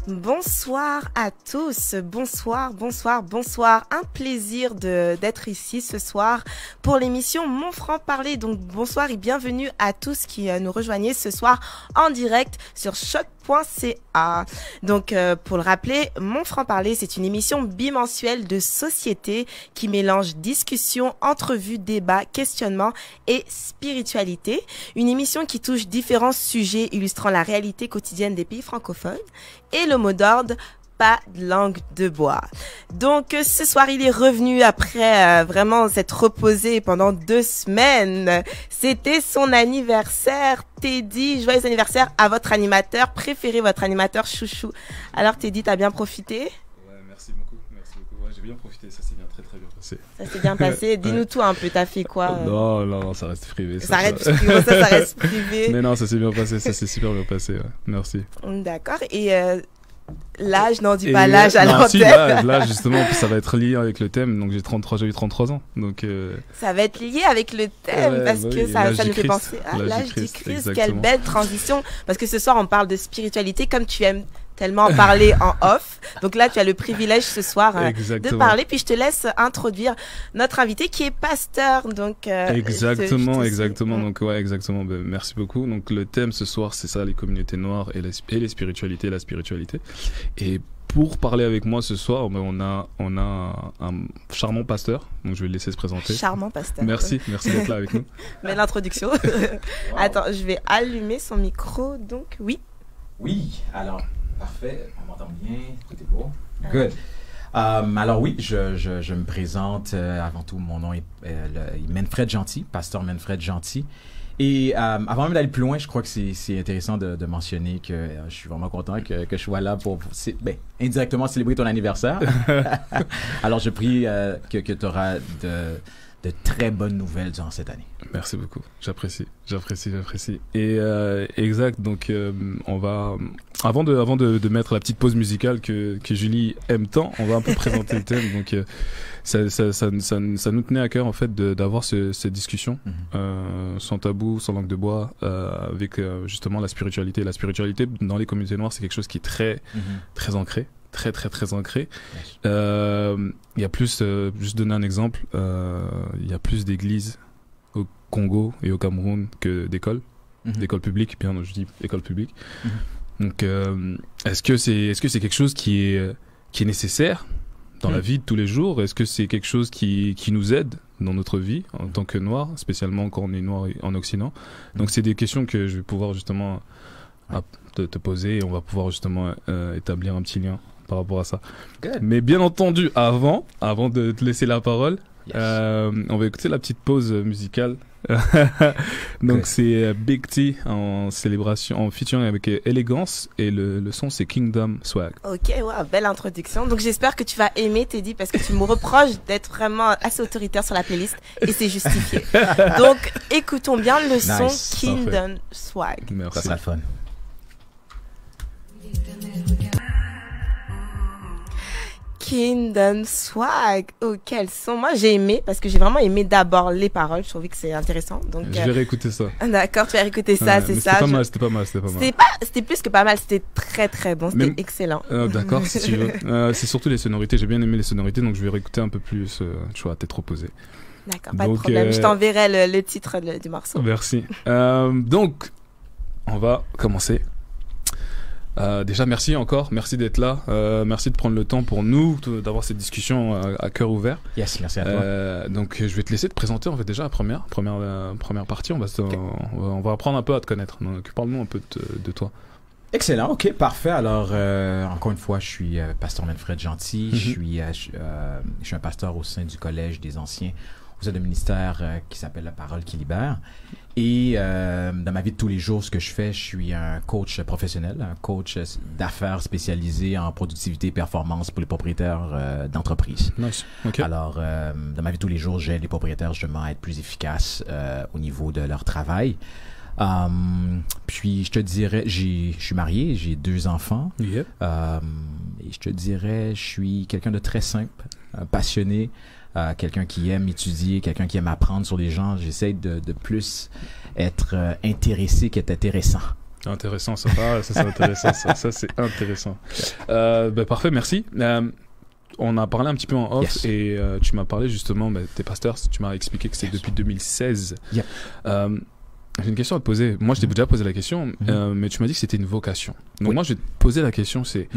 Bonsoir à tous, bonsoir. Un plaisir d'être ici ce soir pour l'émission Mon franc-parler. Donc bonsoir et bienvenue à tous qui nous rejoignez ce soir en direct sur choc.ca. Donc pour le rappeler, Mon franc-parler, c'est une émission bimensuelle de société qui mélange discussion, entrevue, débat, questionnement et spiritualité. Une émission qui touche différents sujets illustrant la réalité quotidienne des pays francophones. Et le mot d'ordre, pas de langue de bois. Donc ce soir, il est revenu après vraiment s'être reposé pendant 2 semaines. C'était son anniversaire. Teddy, joyeux anniversaire à votre animateur préféré, votre animateur chouchou. Alors Teddy, t'as bien profité? Ouais, merci beaucoup. Ouais, j'ai bien profité, ça s'est bien très bien passé. Ça s'est bien passé. Dis-nous tout un peu, t'as fait quoi? Non, ça reste privé. Ça reste privé. Mais non, ça s'est bien passé, ça s'est super bien passé. Ouais. Merci. D'accord. Et l'âge, non, dis pas l'âge à l'antenne. Si, l'âge, justement, ça va être lié avec le thème. Donc j'ai eu 33 ans. Donc ça va être lié avec le thème parce que ça nous fait penser à l'âge du Christ. Quelle belle transition. Parce que ce soir, on parle de spiritualité comme tu aimes tellement en parler en off. Donc là, tu as le privilège ce soir de parler. Puis je te laisse introduire notre invité qui est pasteur. Donc exactement. Donc ouais, exactement. Ben, merci beaucoup. Donc le thème ce soir, c'est ça, les communautés noires et les spiritualités, la spiritualité. Et pour parler avec moi ce soir, ben, on a un charmant pasteur. Donc je vais le laisser se présenter. Charmant pasteur. Merci d'être là avec nous. Mais l'introduction. Wow. Attends, je vais allumer son micro. Donc oui, alors parfait, on m'entend bien, tout est beau. Good. Alors oui, je me présente, avant tout, mon nom est Manfred Gentil, pasteur Manfred Gentil. Et avant même d'aller plus loin, je crois que c'est intéressant de mentionner que je suis vraiment content que je sois là pour indirectement célébrer ton anniversaire. Alors je prie que tu auras de très bonnes nouvelles durant cette année. Merci beaucoup, j'apprécie. Et exact, donc on va avant de mettre la petite pause musicale que Julie aime tant, on va un peu présenter le thème. Donc ça nous tenait à cœur en fait d'avoir cette discussion sans tabou, sans langue de bois, avec justement la spiritualité. La spiritualité dans les communautés noires, c'est quelque chose qui est très ancré. Très ancré. Il y a plus, juste donner un exemple, il y a plus d'églises au Congo et au Cameroun que d'écoles, d'écoles publiques, bien je dis écoles publiques. Donc est-ce que c'est quelque chose qui est nécessaire dans la vie de tous les jours? Est-ce que c'est quelque chose qui nous aide dans notre vie en tant que noirs, spécialement quand on est noir en Occident? Donc c'est des questions que je vais pouvoir justement te poser et on va pouvoir justement établir un petit lien par rapport à ça. Good. Mais bien entendu, avant de te laisser la parole, on va écouter la petite pause musicale. Donc c'est Big T en célébration, en featuring avec Élégance, et le son c'est Kingdom Swag. Ok, wow, belle introduction. Donc j'espère que tu vas aimer Teddy parce que tu me reproches d'être vraiment assez autoritaire sur la playlist et c'est justifié. Donc écoutons bien le son Kingdom Swag. Merci. Ça sera le fun. Kingdom Swag. Oh, quel son. Moi, j'ai aimé parce que j'ai vraiment aimé d'abord les paroles. Je trouvais que c'est intéressant. Donc, je vais réécouter ça. D'accord, tu vas réécouter ça, c'est ça. C'était pas mal. C'était plus que pas mal. C'était très bon. C'était excellent. D'accord, si tu veux. C'est surtout les sonorités. J'ai bien aimé les sonorités, donc je vais réécouter un peu plus. Tu vois, t'être reposé. D'accord, pas de problème. Je t'enverrai le titre du morceau. Merci. Donc, on va commencer. Déjà merci d'être là, merci de prendre le temps pour nous d'avoir cette discussion à cœur ouvert. Yes, merci à toi. Donc je vais te laisser te présenter en fait déjà la première partie, on va apprendre un peu à te connaître. Donc parle-nous un peu de toi. Excellent, ok, parfait. Alors encore une fois, je suis pasteur Manfred Gentil, je suis un pasteur au sein du Collège des Anciens, au sein d'un ministère qui s'appelle La Parole qui libère. Et dans ma vie de tous les jours, ce que je fais, je suis un coach professionnel, un coach d'affaires spécialisé en productivité et performance pour les propriétaires d'entreprises. Nice. Okay. Alors, dans ma vie de tous les jours, j'aide les propriétaires justement à être plus efficaces au niveau de leur travail. Puis je te dirais, je suis marié, j'ai 2 enfants. Yep. Et je te dirais, je suis quelqu'un de très simple, passionné, quelqu'un qui aime étudier, quelqu'un qui aime apprendre sur les gens. J'essaie de plus être intéressé qu'être intéressant. Intéressant, ça. Ah, ça c'est intéressant, ça c'est intéressant. Parfait, merci. On a parlé un petit peu en off et tu m'as parlé justement, t'es pasteur, tu m'as expliqué que c'est depuis 2016. Yeah. J'ai une question à te poser. Moi, je t'ai déjà posé la question, mais tu m'as dit que c'était une vocation. Donc moi, je vais te poser la question, c'est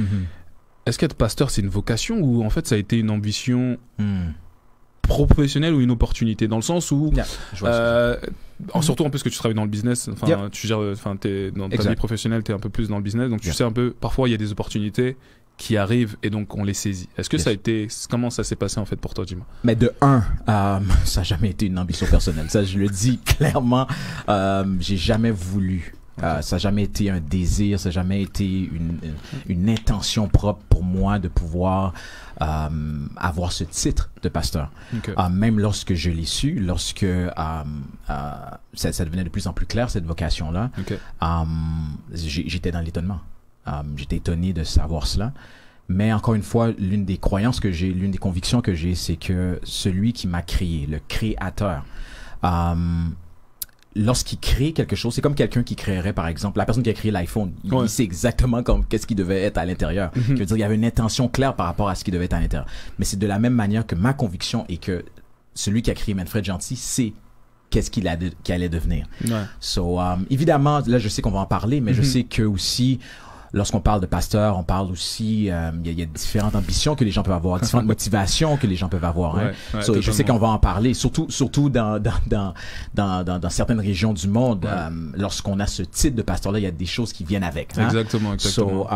est-ce qu'être pasteur, c'est une vocation ou en fait, ça a été une ambition professionnelle ou une opportunité, dans le sens où surtout en plus que tu travailles dans le business, tu gères, t'es dans ta vie professionnelle, t'es un peu plus dans le business, donc tu sais un peu, parfois il y a des opportunités qui arrivent et donc on les saisit. Est-ce que ça a été, comment ça s'est passé en fait pour toi, dis-moi? Mais de un, ça n'a jamais été une ambition personnelle. Ça, je le dis clairement, j'ai jamais voulu. Ça n'a jamais été un désir, ça n'a jamais été une intention propre pour moi de pouvoir avoir ce titre de pasteur. Okay. Même lorsque je l'ai su, lorsque ça devenait de plus en plus clair, cette vocation-là, j'étais dans l'étonnement. J'étais étonné de savoir cela. Mais encore une fois, l'une des croyances que j'ai, l'une des convictions que j'ai, c'est que celui qui m'a créé, le créateur, lorsqu'il crée quelque chose, c'est comme quelqu'un qui créerait, par exemple, la personne qui a créé l'iPhone, il sait exactement qu'est-ce qui devait être à l'intérieur. Je veux dire, il y avait une intention claire par rapport à ce qui devait être à l'intérieur. Mais c'est de la même manière que ma conviction est que celui qui a créé Manfred Gentil sait qu'est-ce qu'il allait devenir. So, évidemment, là, je sais qu'on va en parler, mais je sais que aussi, lorsqu'on parle de pasteur, on parle aussi, il y a différentes ambitions que les gens peuvent avoir, différentes motivations que les gens peuvent avoir. Je sais qu'on va en parler, surtout dans certaines régions du monde, lorsqu'on a ce titre de pasteur-là, il y a des choses qui viennent avec. Exactement. So,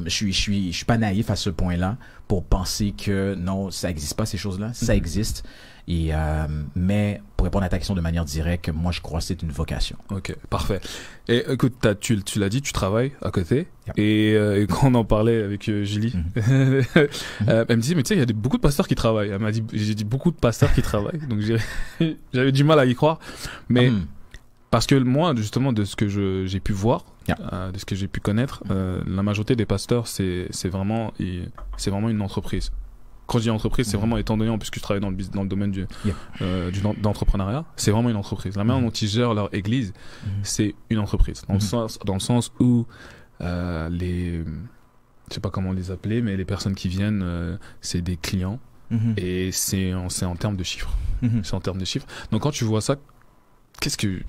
je suis pas naïf à ce point-là pour penser que non, ça existe pas ces choses-là, ça existe. Et mais pour répondre à ta question de manière directe, moi je crois que c'est une vocation. Ok, parfait. Et écoute, tu l'as dit, tu travailles à côté. Et quand on en parlait avec Julie, elle me disait, mais tu sais, il y a beaucoup de pasteurs qui travaillent. Elle m'a dit, j'ai dit beaucoup de pasteurs qui travaillent. Donc j'avais du mal à y croire. Mais parce que moi, justement, de ce que j'ai pu voir, de ce que j'ai pu connaître, la majorité des pasteurs, c'est vraiment une entreprise. Quand je dis entreprise, c'est vraiment étant donné, puisque je travaille dans le domaine d'entrepreneuriat, c'est vraiment une entreprise. La manière dont ils gèrent leur église, c'est une entreprise. Dans le sens où je sais pas comment les appeler, mais les personnes qui viennent, c'est des clients et c'est en termes de chiffres. C'est en termes de chiffres. Donc quand tu vois ça, est-ce que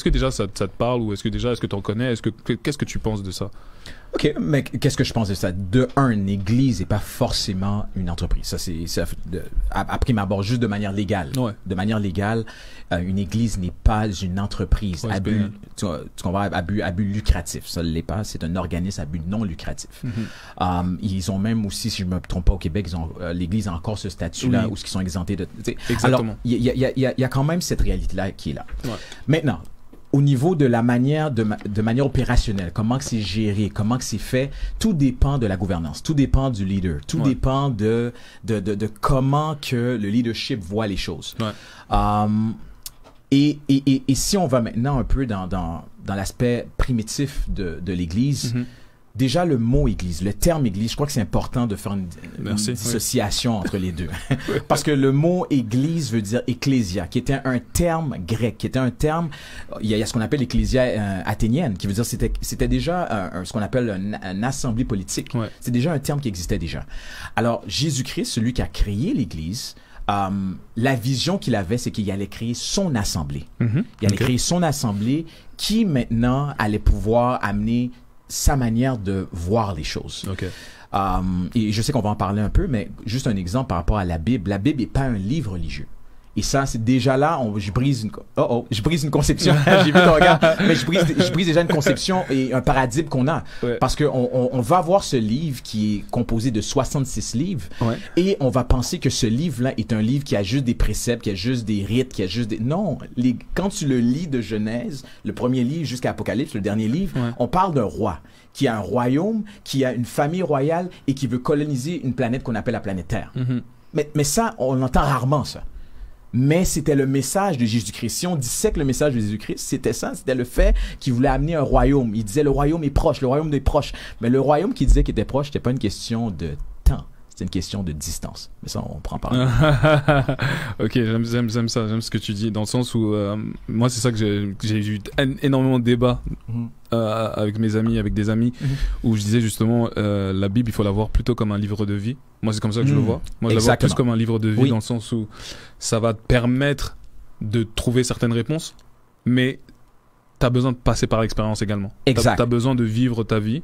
déjà ça te parle ou est-ce que tu en connais? Qu'est-ce que tu penses de ça? OK, mais qu'est-ce que je pense de ça? De un, une église n'est pas forcément une entreprise. Ça, c'est à prime abord, juste de manière légale. De manière légale, une église n'est pas une entreprise. Tu comprends, à but lucratif. Ça ne l'est pas. C'est un organisme à but non lucratif. Ils ont même aussi, si je ne me trompe pas, au Québec, l'église a encore ce statut-là où ils sont exemptés de... Exactement. Alors, il y a quand même cette réalité-là qui est là. Maintenant, au niveau de la manière, de manière opérationnelle, comment que c'est géré, comment que c'est fait, tout dépend de la gouvernance, tout dépend du leader, tout dépend de comment que le leadership voit les choses. Et si on va maintenant un peu dans l'aspect primitif de l'Église, déjà le mot Église, le terme Église, je crois que c'est important de faire une dissociation entre les deux. Parce que le mot Église veut dire ecclésia, qui était un terme grec, qui était un terme, il y a ce qu'on appelle l'ecclésia athénienne, qui veut dire c'était déjà ce qu'on appelle une assemblée politique. C'est déjà un terme qui existait déjà. Alors Jésus-Christ, celui qui a créé l'Église, la vision qu'il avait, c'est qu'il allait créer son assemblée. Il allait créer son assemblée qui maintenant allait pouvoir amener sa manière de voir les choses. Et je sais qu'on va en parler un peu, mais juste un exemple par rapport à la Bible. La Bible n'est pas un livre religieux. Et ça, c'est déjà là, je brise une conception. J'ai vu ton regard. Mais je brise déjà une conception et un paradigme qu'on a. Parce que on va voir ce livre qui est composé de 66 livres. Et on va penser que ce livre-là est un livre qui a juste des préceptes, qui a juste des rites, qui a juste des... Non. Quand tu le lis de Genèse, le premier livre jusqu'à Apocalypse, le dernier livre, on parle d'un roi qui a un royaume, qui a une famille royale et qui veut coloniser une planète qu'on appelle la planète Terre. Mais ça, on entend rarement ça. Mais c'était le message de Jésus-Christ. Si on dissèque le message de Jésus-Christ, c'était ça, c'était le fait qu'il voulait amener un royaume. Il disait le royaume est proche, le royaume est proche. Mais le royaume qu'il disait qu'il était proche, c'était pas une question de temps, c'était une question de distance. Mais ça, on prend par là. Ok, j'aime ça, j'aime ce que tu dis, dans le sens où moi c'est ça que j'ai eu énormément de débats avec mes amis, avec des amis, où je disais justement la Bible, il faut la voir plutôt comme un livre de vie. Moi c'est comme ça que je le vois. Moi je la vois plus comme un livre de vie, dans le sens où ça va te permettre de trouver certaines réponses, mais t'as besoin de passer par l'expérience également. Exact. T'as besoin de vivre ta vie.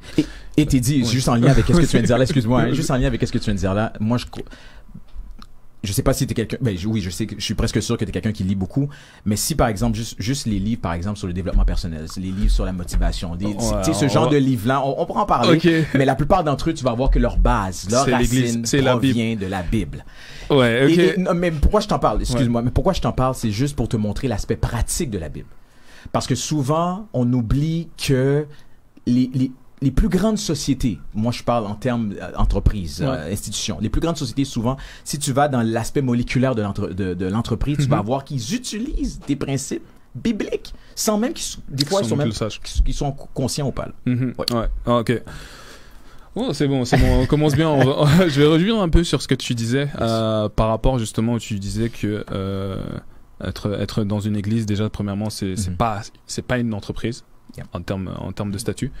Et t'es dit, juste en lien avec ce que tu viens de dire là, excuse-moi, hein, juste en lien avec ce que tu viens de dire là, moi je sais pas si t'es quelqu'un, ben oui, je sais que je suis presque sûr que t'es quelqu'un qui lit beaucoup, mais si par exemple juste les livres par exemple sur le développement personnel, les livres sur la motivation, tu sais ce genre de livres-là, on pourra en parler, mais la plupart d'entre eux tu vas voir que leur base, leur racine provient de la Bible. Ouais, ok. Non, mais pourquoi je t'en parle, excuse-moi, mais pourquoi je t'en parle, c'est juste pour te montrer l'aspect pratique de la Bible, parce que souvent on oublie que les plus grandes sociétés, moi je parle en termes entreprises, institutions, les plus grandes sociétés souvent, si tu vas dans l'aspect moléculaire de l'entreprise, tu vas voir qu'ils utilisent des principes bibliques, sans même des fois qu'ils sont conscients ou pas. Ouais. Ah, ok. Oh, c'est bon, on commence bien. Je vais revenir un peu sur ce que tu disais par rapport justement où tu disais que être dans une église, déjà premièrement c'est pas une entreprise en termes de statut.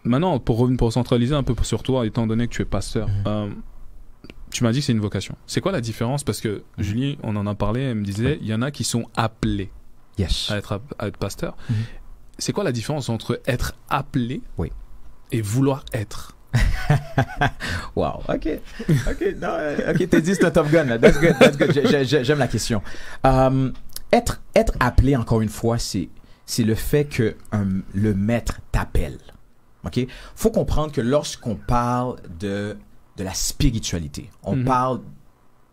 Maintenant, pour centraliser un peu sur toi, étant donné que tu es pasteur, tu m'as dit que c'est une vocation. C'est quoi la différence? Parce que Julie, on en a parlé, elle me disait, il y en a qui sont appelés à être pasteur. C'est quoi la différence entre être appelé et vouloir être? Wow, ok, t'as dit c'est un Top Gun là. That's good. J'aime la question. Être appelé, encore une fois, c'est le fait que le maître t'appelle. Ok, faut comprendre que lorsqu'on parle de la spiritualité, on parle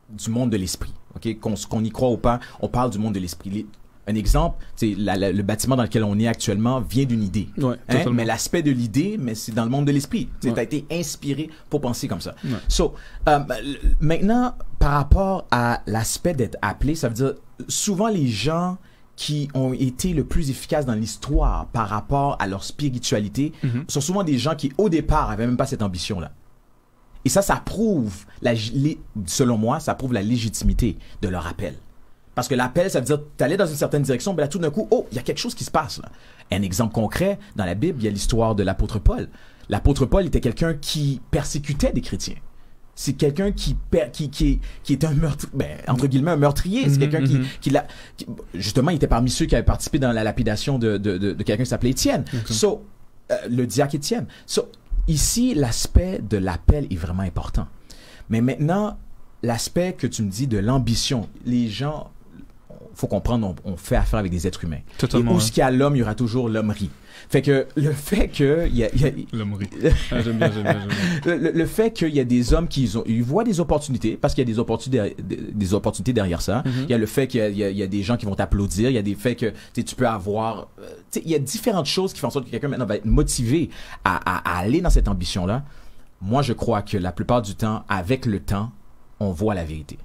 du monde de l'esprit. Ok, qu'on y croit ou pas, on parle du monde de l'esprit. Un exemple, c'est le bâtiment dans lequel on est actuellement vient d'une idée. Mais l'aspect de l'idée, mais c'est dans le monde de l'esprit. Tu as été inspiré pour penser comme ça. So, maintenant, par rapport à l'aspect d'être appelé, ça veut dire souvent les gens qui ont été le plus efficaces dans l'histoire par rapport à leur spiritualité sont souvent des gens qui, au départ, avaient même pas cette ambition-là. Et ça prouve, selon moi, ça prouve la légitimité de leur appel. Parce que l'appel, ça veut dire, tu allais dans une certaine direction, mais là, tout d'un coup, il y a quelque chose qui se passe, là. Un exemple concret, dans la Bible, il y a l'histoire de l'apôtre Paul. L'apôtre Paul était quelqu'un qui persécutait des chrétiens. C'est quelqu'un qui est un entre guillemets un meurtrier. C'est quelqu'un justement, il était parmi ceux qui avaient participé dans la lapidation de quelqu'un qui s'appelait Étienne. Le diacre Étienne. Ici, l'aspect de l'appel est vraiment important. Mais maintenant, l'aspect que tu me dis de l'ambition, les gens, faut comprendre, on fait affaire avec des êtres humains. Totalement. Et où ce qu'il y a l'homme, il y aura toujours l'hommerie. Fait que le fait que l'hommerie. J'aime bien. Le fait qu'il y a des hommes ils voient des opportunités, parce qu'il y a des opportunités derrière ça. Il y a le fait qu'il y a des gens qui vont t'applaudir, il y a des faits que tu peux avoir, il y a différentes choses qui font en sorte que quelqu'un maintenant va être motivé à aller dans cette ambition-là. Moi, je crois que la plupart du temps, avec le temps, on voit la vérité.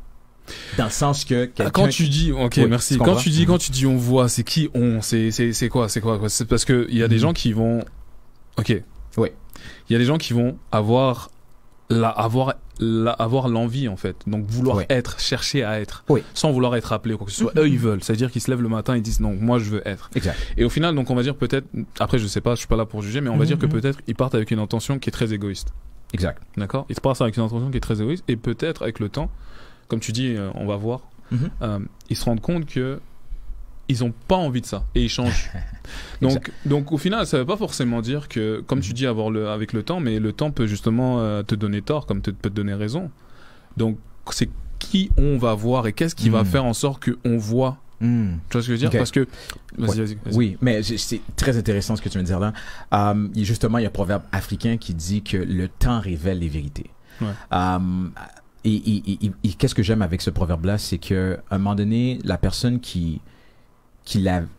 Dans le sens que quand tu dis merci, quand tu dis on voit, c'est qui on, c'est quoi, c'est parce que il y a des gens qui vont il y a des gens qui vont avoir l'envie en fait, donc vouloir être, chercher à être, sans vouloir être appelé ou quoi que ce soit. Eux ils veulent, c'est-à-dire qu'ils se lèvent le matin et disent non, moi je veux être. Exact. Et au final, donc on va dire peut-être, après je sais pas, je suis pas là pour juger, mais on va dire que peut-être ils partent avec une intention qui est très égoïste. Exact. D'accord. Ils partent avec une intention qui est très égoïste, et peut-être avec le temps, comme tu dis, on va voir, ils se rendent compte que ils ont pas envie de ça et ils changent. donc au final, ça veut pas forcément dire que, comme tu dis, avec le temps, mais le temps peut justement te donner tort, comme peut te donner raison. Donc c'est qui on va voir et qu'est-ce qui va faire en sorte que on voit. Tu vois ce que je veux dire? Parce que vas-y. Oui, mais c'est très intéressant ce que tu viens de dire là. Justement, il y a un proverbe africain qui dit que le temps révèle les vérités. Et qu'est-ce que j'aime avec ce proverbe-là, c'est que à un moment donné, la personne qui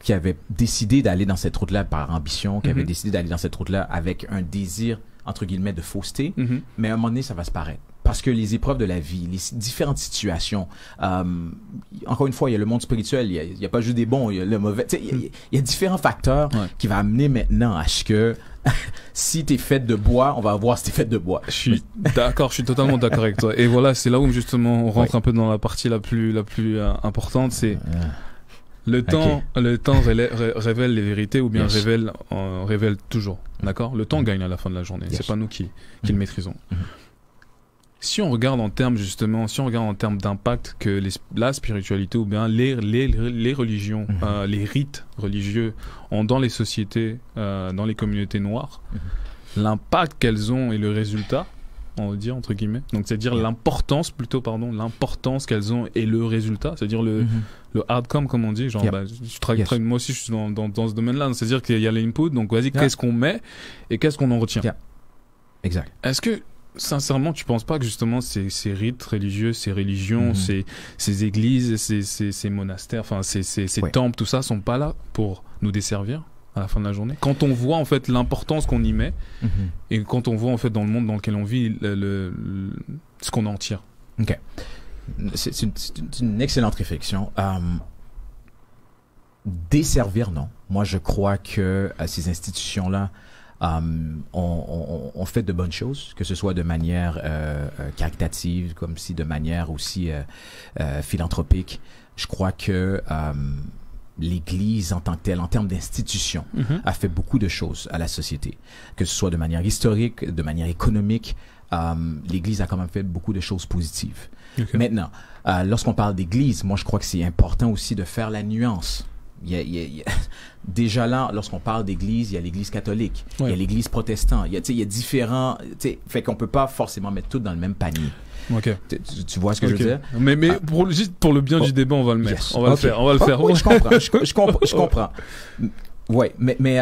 avait décidé d'aller dans cette route-là par ambition, qui avait décidé d'aller dans cette route-là avec un désir, entre guillemets, de fausseté, mais à un moment donné, ça va se paraître. parce que les épreuves de la vie, les différentes situations, encore une fois, il y a le monde spirituel, il y a pas juste des bons, il y a le mauvais. Il y a différents facteurs qui vont amener maintenant à ce que si t'es faite de bois, on va voir si t'es faite de bois. Je suis d'accord, je suis totalement d'accord avec toi. Et voilà, c'est là où justement on rentre un peu dans la partie la plus importante, c'est le temps révèle les vérités ou bien révèle toujours. D'accord? Le temps gagne à la fin de la journée. C'est pas nous qui le maîtrisons. Si on regarde en termes d'impact que la spiritualité ou bien les religions, les rites religieux ont dans les sociétés, dans les communautés noires, l'impact qu'elles ont et le résultat, on va dire entre guillemets, donc c'est-à-dire l'importance qu'elles ont et le résultat, c'est-à-dire le outcome comme on dit, genre moi aussi je suis dans ce domaine-là, c'est-à-dire qu'il y a l'input, donc vas-y, qu'est-ce qu'on met et qu'est-ce qu'on en retient. Exact. Est-ce que sincèrement, tu penses pas que justement ces rites religieux, ces religions, ces églises, ces monastères, enfin ces temples, tout ça sont pas là pour nous desservir à la fin de la journée? Quand on voit en fait l'importance qu'on y met et quand on voit en fait dans le monde dans lequel on vit ce qu'on en tire. Ok, c'est une excellente réflexion. Desservir, non. Moi, je crois que ces institutions-là on fait de bonnes choses, que ce soit de manière caritative, comme si de manière aussi philanthropique. Je crois que l'Église en tant que telle, en termes d'institution, a fait beaucoup de choses à la société. Que ce soit de manière historique, de manière économique, l'Église a quand même fait beaucoup de choses positives. Okay. Maintenant, lorsqu'on parle d'Église, moi je crois que c'est important aussi de faire la nuance. Déjà là, lorsqu'on parle d'église, il y a l'église catholique, il y a l'église protestante, il y a différents, fait qu'on peut pas forcément mettre tout dans le même panier. Okay. Tu vois ce que je veux dire? Mais juste pour le bien du débat, on va le mettre. On va le faire. Oui, je comprends. Ouais, mais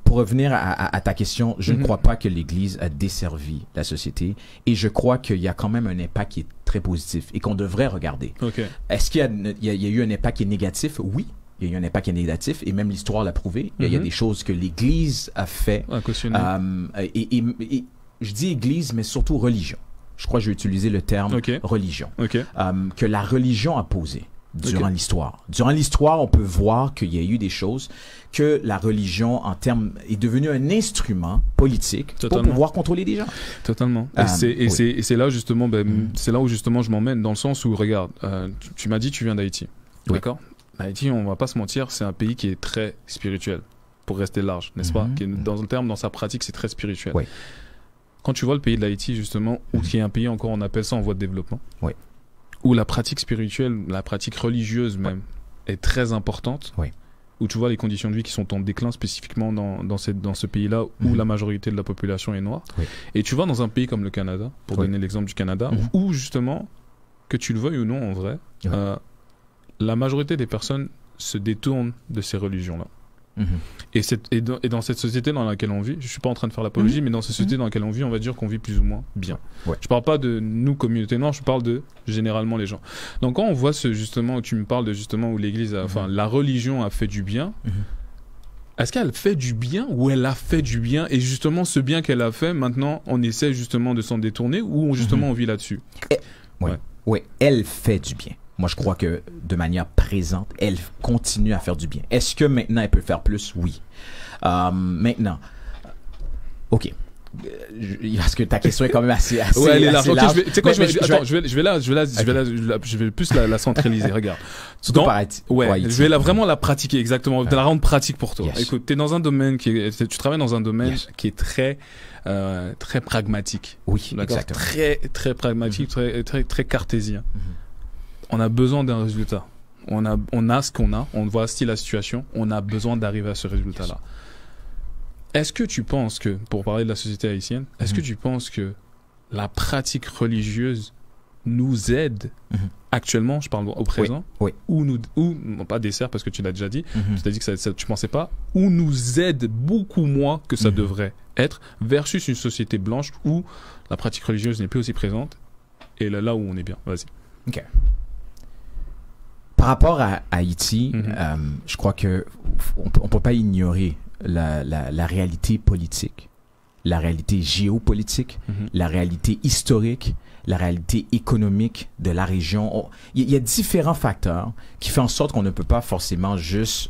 pour revenir à ta question, je ne crois pas que l'Église a desservi la société et je crois qu'il y a quand même un impact qui est très positif et qu'on devrait regarder. Okay. Est-ce qu'il y a eu un impact qui est négatif? Oui. Il y a eu un impact qui est négatif et même l'histoire l'a prouvé. Il y a des choses que l'Église a fait. Et je dis Église, mais surtout religion. Je crois que je vais utiliser le terme religion. Que la religion a posé durant l'histoire. Durant l'histoire, on peut voir qu'il y a eu des choses que la religion, en termes, est devenue un instrument politique pour pouvoir contrôler des gens. Totalement. Et c'est là justement, c'est là où justement je m'emmène, dans le sens où, regarde, tu m'as dit tu viens d'Haïti. D'accord? Haïti, on va pas se mentir, c'est un pays qui est très spirituel, pour rester large, n'est-ce pas? Qui est, dans sa pratique, c'est très spirituel. Quand tu vois le pays de l'Haïti, justement, qui est un pays encore, on appelle ça en voie de développement, où la pratique spirituelle, la pratique religieuse même, est très importante, où tu vois les conditions de vie qui sont en déclin spécifiquement dans ce pays-là, où la majorité de la population est noire. Et tu vois dans un pays comme le Canada, pour donner l'exemple du Canada, où justement, que tu le veuilles ou non en vrai, la majorité des personnes se détournent de ces religions-là. Et dans cette société dans laquelle on vit, je suis pas en train de faire l'apologie, mais dans cette société dans laquelle on vit, on va dire qu'on vit plus ou moins bien. Je parle pas de nous, communauté noire, je parle de généralement les gens. Donc quand on voit justement, tu me parles de justement où l'église, enfin la religion a fait du bien, est-ce qu'elle fait du bien ou elle a fait du bien et justement ce bien qu'elle a fait, maintenant on essaie justement de s'en détourner ou justement on vit là-dessus? Oui, elle fait du bien. Moi, je crois que de manière présente, elle continue à faire du bien. Est-ce que maintenant, elle peut faire plus? Oui. Maintenant, OK. Parce que ta question est quand même assez elle est large. Assez large. Tu sais quoi, je vais plus la centraliser. Regarde. Je vais vraiment la pratiquer, exactement. De la rendre pratique pour toi. Écoute, tu travailles dans un domaine qui est très pragmatique. Oui, exactement. Très, très pragmatique, très cartésien. On a besoin d'un résultat. On a ce qu'on a. On voit la situation. On a besoin d'arriver à ce résultat-là. Est-ce que tu penses que, pour parler de la société haïtienne, est-ce que tu penses que la pratique religieuse nous aide actuellement, je parle au présent, ou pas dessert parce que tu l'as déjà dit, tu as dit que tu pensais pas, ou nous aide beaucoup moins que ça devrait être, versus une société blanche où la pratique religieuse n'est plus aussi présente, et là où on est bien. Vas-y. OK. Par rapport à Haïti, je crois que on peut pas ignorer la réalité politique, la réalité géopolitique, la réalité historique, la réalité économique de la région. Il y a différents facteurs qui font en sorte qu'on ne peut pas forcément juste,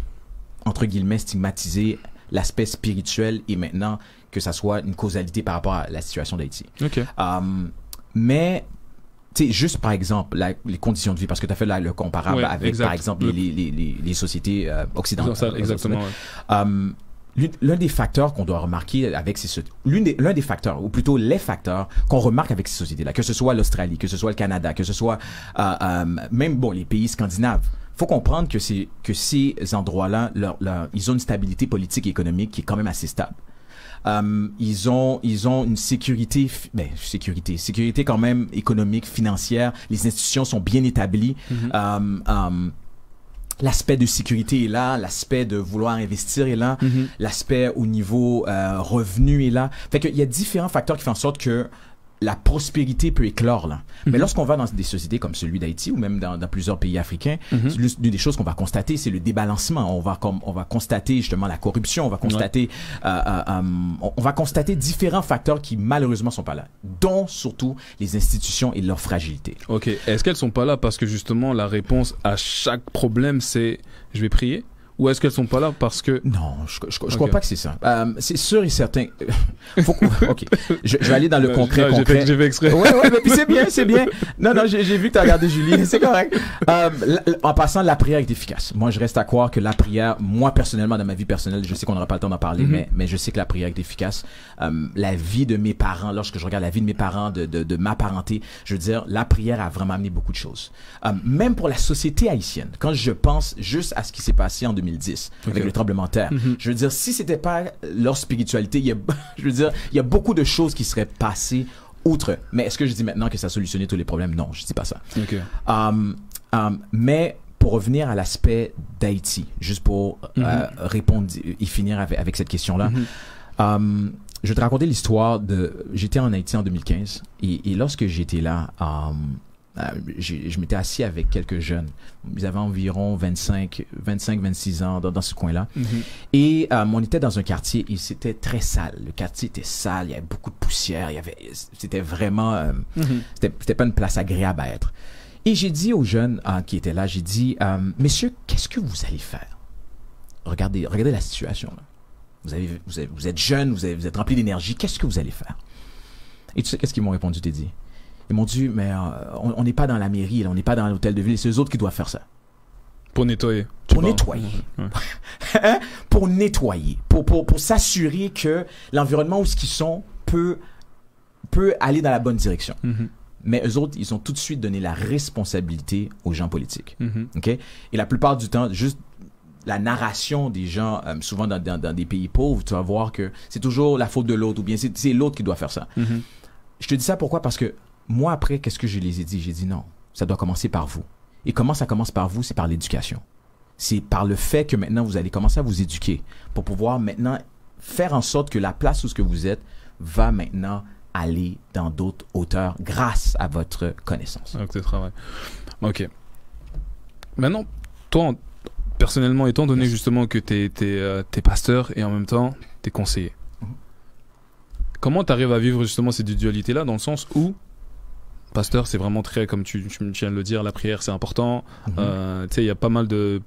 entre guillemets, stigmatiser l'aspect spirituel et maintenant que ça soit une causalité par rapport à la situation d'Haïti. Okay. Mais, tu sais, juste par exemple, les conditions de vie, parce que tu as fait le comparable avec, exact. Par exemple, les sociétés occidentales. Exactement, l'un des facteurs qu'on doit remarquer avec l'un des facteurs, ou plutôt les facteurs qu'on remarque avec ces sociétés-là, que ce soit l'Australie, que ce soit le Canada, que ce soit même les pays scandinaves, faut comprendre que ces endroits-là, ils ont une stabilité politique et économique qui est quand même assez stable. Ils ont une sécurité quand même économique, financière. Les institutions sont bien établies. L'aspect de sécurité est là, l'aspect de vouloir investir est là, l'aspect au niveau revenu est là. Fait qu'il y a différents facteurs qui font en sorte que la prospérité peut éclore là. Mais lorsqu'on va dans des sociétés comme celui d'Haïti ou même dans plusieurs pays africains, l'une des choses qu'on va constater, c'est le débalancement. On va constater justement la corruption, on va constater différents facteurs qui malheureusement sont pas là, dont surtout les institutions et leur fragilité. Ok. Est-ce qu'elles sont pas là parce que justement la réponse à chaque problème c'est je vais prier? Ou est-ce qu'elles sont pas là parce que... Non, je crois pas que c'est ça. C'est sûr et certain. Ok. Je vais aller dans le concret. J'ai fait exprès. Ouais, mais puis c'est bien. Non, j'ai vu que tu as regardé Julie, c'est correct. En passant, la prière est efficace. Moi, je reste à croire que la prière, moi personnellement, dans ma vie personnelle, je sais qu'on n'aura pas le temps d'en parler, mais je sais que la prière est efficace. La vie de mes parents, lorsque je regarde la vie de mes parents, de ma parenté, je veux dire, la prière a vraiment amené beaucoup de choses. Même pour la société haïtienne, quand je pense juste à ce qui s'est passé en 2010 avec le tremblement de terre. Je veux dire, si c'était pas leur spiritualité, il y a beaucoup de choses qui seraient passées outre. Mais est-ce que je dis maintenant que ça a solutionné tous les problèmes? Non, je dis pas ça. Mais pour revenir à l'aspect d'Haïti, juste pour répondre et finir avec cette question-là, je vais te raconter l'histoire j'étais en Haïti en 2015 et lorsque j'étais là, je m'étais assis avec quelques jeunes. Ils avaient environ 25-26 ans dans ce coin-là. Et on était dans un quartier et c'était très sale. Le quartier était sale, il y avait beaucoup de poussière. C'était vraiment... c'était pas une place agréable à être. Et j'ai dit aux jeunes qui étaient là, j'ai dit, messieurs, qu'est-ce que vous allez faire? Regardez la situation. Là. Vous êtes jeunes, vous êtes remplis d'énergie. Qu'est-ce que vous allez faire? Et tu sais qu'est-ce qu'ils m'ont répondu, t'es dit? Ils m'ont dit, mais on n'est pas dans la mairie, là, on n'est pas dans l'hôtel de ville, c'est eux autres qui doivent faire ça. Pour nettoyer. Pour nettoyer. Pour nettoyer. Pour s'assurer que l'environnement où ils sont peut aller dans la bonne direction. Mais eux autres, ils ont tout de suite donné la responsabilité aux gens politiques. Okay? Et la plupart du temps, juste la narration des gens, souvent dans des pays pauvres, tu vas voir que c'est toujours la faute de l'autre ou bien c'est l'autre qui doit faire ça. Je te dis ça pourquoi? Parce que moi, après, qu'est-ce que je les ai dit? J'ai dit non, ça doit commencer par vous. Et comment ça commence par vous? C'est par l'éducation. C'est par le fait que maintenant, vous allez commencer à vous éduquer pour pouvoir maintenant faire en sorte que la place où ce que vous êtes va maintenant aller dans d'autres hauteurs grâce à votre connaissance. Avec tes travail. Ok. Maintenant, toi, personnellement, étant donné justement que t'es pasteur et en même temps, t'es conseiller, comment tu arrives à vivre justement ces dualités-là dans le sens où pasteur, c'est vraiment très, comme tu viens de le dire, la prière c'est important. Tu sais, il y a pas mal de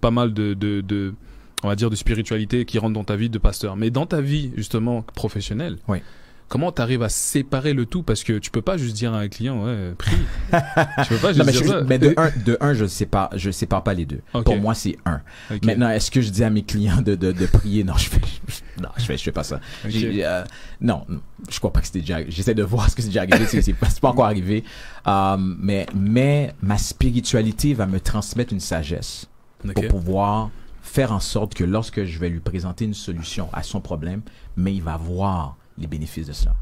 on va dire de spiritualité qui rentre dans ta vie de pasteur. Mais dans ta vie justement professionnelle, comment tu arrives à séparer le tout? Parce que tu peux pas juste dire à un client, ouais, prie. Tu peux pas juste dire ça. Mais de un, je sépare pas les deux. Pour moi, c'est un. Maintenant, est-ce que je dis à mes clients de prier? Non, je fais pas ça. Non, je crois pas que c'était déjà, j'essaie de voir ce que c'est déjà arrivé, c'est pas encore arrivé. Mais ma spiritualité va me transmettre une sagesse pour pouvoir faire en sorte que lorsque je vais lui présenter une solution à son problème, mais il va voir les bénéfices de cela.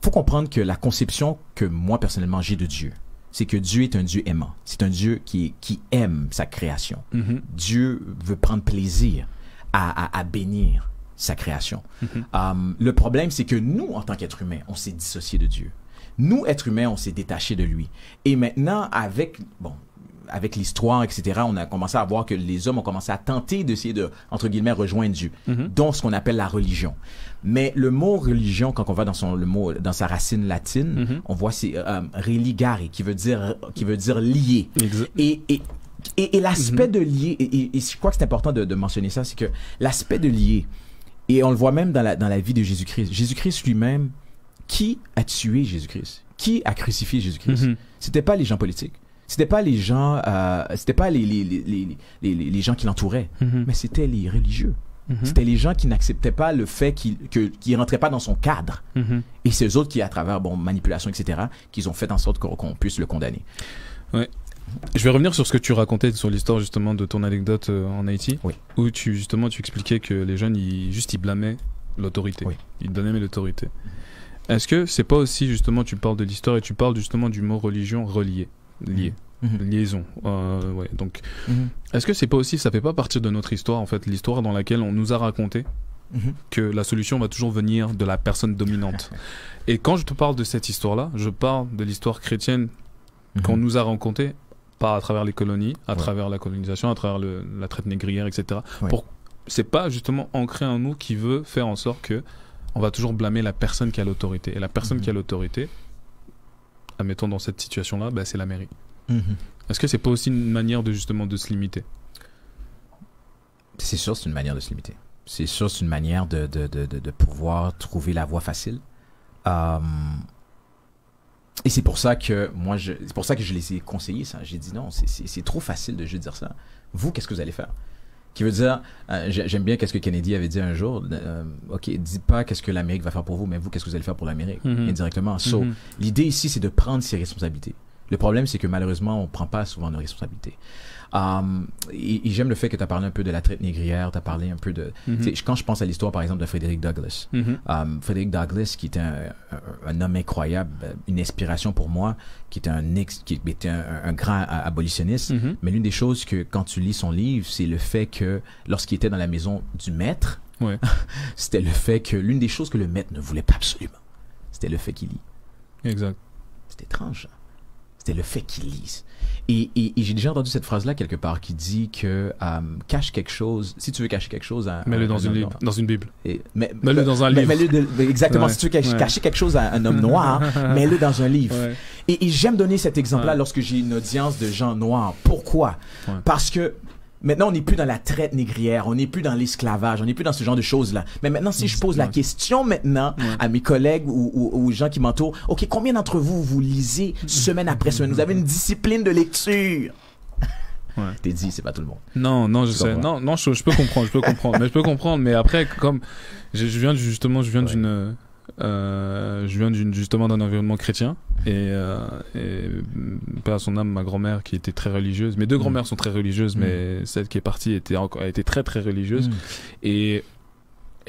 Faut comprendre que la conception que moi personnellement j'ai de Dieu, c'est que Dieu est un Dieu aimant. C'est un Dieu qui aime sa création. Dieu veut prendre plaisir à bénir sa création. Le problème, c'est que nous, en tant qu'êtres humains, on s'est dissocié de Dieu. Nous, êtres humains, on s'est détaché de lui. Et maintenant, avec avec l'histoire, etc., on a commencé à voir que les hommes ont commencé à tenter d'essayer de, entre guillemets, rejoindre Dieu, dont ce qu'on appelle la religion. Mais le mot religion, quand on va dans sa racine latine, on voit c'est religare, qui veut dire lié. Et l'aspect de lié, et je crois que c'est important de mentionner ça, c'est que l'aspect de lié, et on le voit même dans la vie de Jésus-Christ. Jésus-Christ lui-même, qui a tué Jésus-Christ? Qui a crucifié Jésus-Christ? C'était pas les gens politiques. C'était pas les gens, c'était pas les gens qui l'entouraient, mais c'était les religieux. C'était les gens qui n'acceptaient pas le fait qu'il rentrait pas dans son cadre. Et c'est eux autres qui, à travers manipulation, etc., qu'ils ont fait en sorte qu'on puisse le condamner. Ouais. Je vais revenir sur ce que tu racontais sur l'histoire justement de ton anecdote en Haïti, où tu expliquais que les jeunes ils blâmaient l'autorité, ils blâmaient l'autorité. Est-ce que c'est pas aussi justement, tu parles de l'histoire et tu parles justement du mot religion lié, liaison, donc est-ce que c'est pas aussi, ça fait pas partie de notre histoire en fait, l'histoire dans laquelle on nous a raconté que la solution va toujours venir de la personne dominante. Et quand je te parle de cette histoire-là, je parle de l'histoire chrétienne qu'on nous a racontée, pas à travers les colonies, à travers la colonisation, à travers la traite négrière, etc. C'est pas justement ancré en nous qui veut faire en sorte que on va toujours blâmer la personne qui a l'autorité. Et la personne qui a l'autorité, admettons dans cette situation-là, c'est la mairie. Est-ce que c'est pas aussi une manière de justement de se limiter? C'est sûr, c'est une manière de se limiter. C'est sûr, c'est une manière de pouvoir trouver la voie facile. Et c'est pour ça que c'est pour ça que je les ai conseillé ça. J'ai dit non, c'est trop facile de juste dire ça. Vous, qu'est-ce que vous allez faire? Qui veut dire, j'aime bien qu'est-ce que Kennedy avait dit un jour, ok, dis pas qu'est-ce que l'Amérique va faire pour vous, mais vous, qu'est-ce que vous allez faire pour l'Amérique, indirectement. So, l'idée ici, c'est de prendre ses responsabilités. Le problème, c'est que malheureusement, on prend pas souvent nos responsabilités. Et j'aime le fait que tu as parlé un peu de la traite négrière, tu as parlé un peu de... Quand je pense à l'histoire, par exemple, de Frédéric Douglass, Frédéric Douglass, qui était un homme incroyable, une inspiration pour moi, qui était un grand abolitionniste, mais l'une des choses que, quand tu lis son livre, c'est le fait que, lorsqu'il était dans la maison du maître, c'était le fait que l'une des choses que le maître ne voulait pas absolument, c'était le fait qu'il lit. Exact. C'est étrange, ça. C'était le fait qu'il lise. Et j'ai déjà entendu cette phrase-là quelque part qui dit que cache quelque chose, si tu veux cacher quelque chose... Mets-le dans une Bible. Mets-le dans un livre. Exactement, si tu veux cacher quelque chose à un homme noir, mets-le dans un livre. Et j'aime donner cet exemple-là lorsque j'ai une audience de gens noirs. Pourquoi? Parce que maintenant, on n'est plus dans la traite négrière, on n'est plus dans l'esclavage, on n'est plus dans ce genre de choses-là. Mais maintenant, si je pose la question maintenant à mes collègues ou aux gens qui m'entourent, OK, combien d'entre vous lisez semaine après semaine? Vous avez une discipline de lecture? T'es dit, c'est pas tout le monde. Non, je sais. Non, je peux comprendre. Mais après, comme je viens justement d'un environnement chrétien et pas à son âme, ma grand-mère qui était très religieuse, mes deux grand-mères sont très religieuses, mais celle qui est partie a été très très religieuse et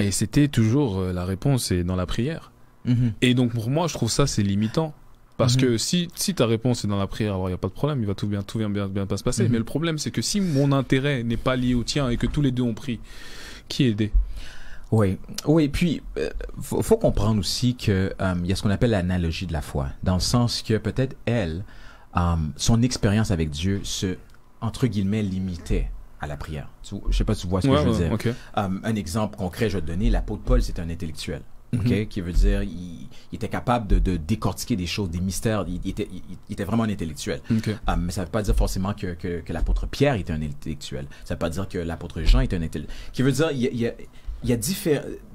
c'était toujours la réponse est dans la prière. Et donc pour moi je trouve ça c'est limitant parce que si ta réponse est dans la prière, alors il y a pas de problème, il va tout bien pas se passer, mais le problème c'est que si mon intérêt n'est pas lié au tien et que tous les deux ont pris, qui est aidé? Oui, puis faut comprendre aussi que il y a ce qu'on appelle l'analogie de la foi, dans le sens que peut-être elle, son expérience avec Dieu se, entre guillemets, limitait à la prière. Je sais pas si tu vois ce que je veux dire. Okay. Un exemple concret, je vais te donner, l'apôtre Paul, c'est un intellectuel. Qui veut dire, il était capable de décortiquer des choses, des mystères, il était vraiment un intellectuel. Mais ça veut pas dire forcément que l'apôtre Pierre était un intellectuel. Ça veut pas dire que l'apôtre Jean était un intellectuel. Qui veut dire,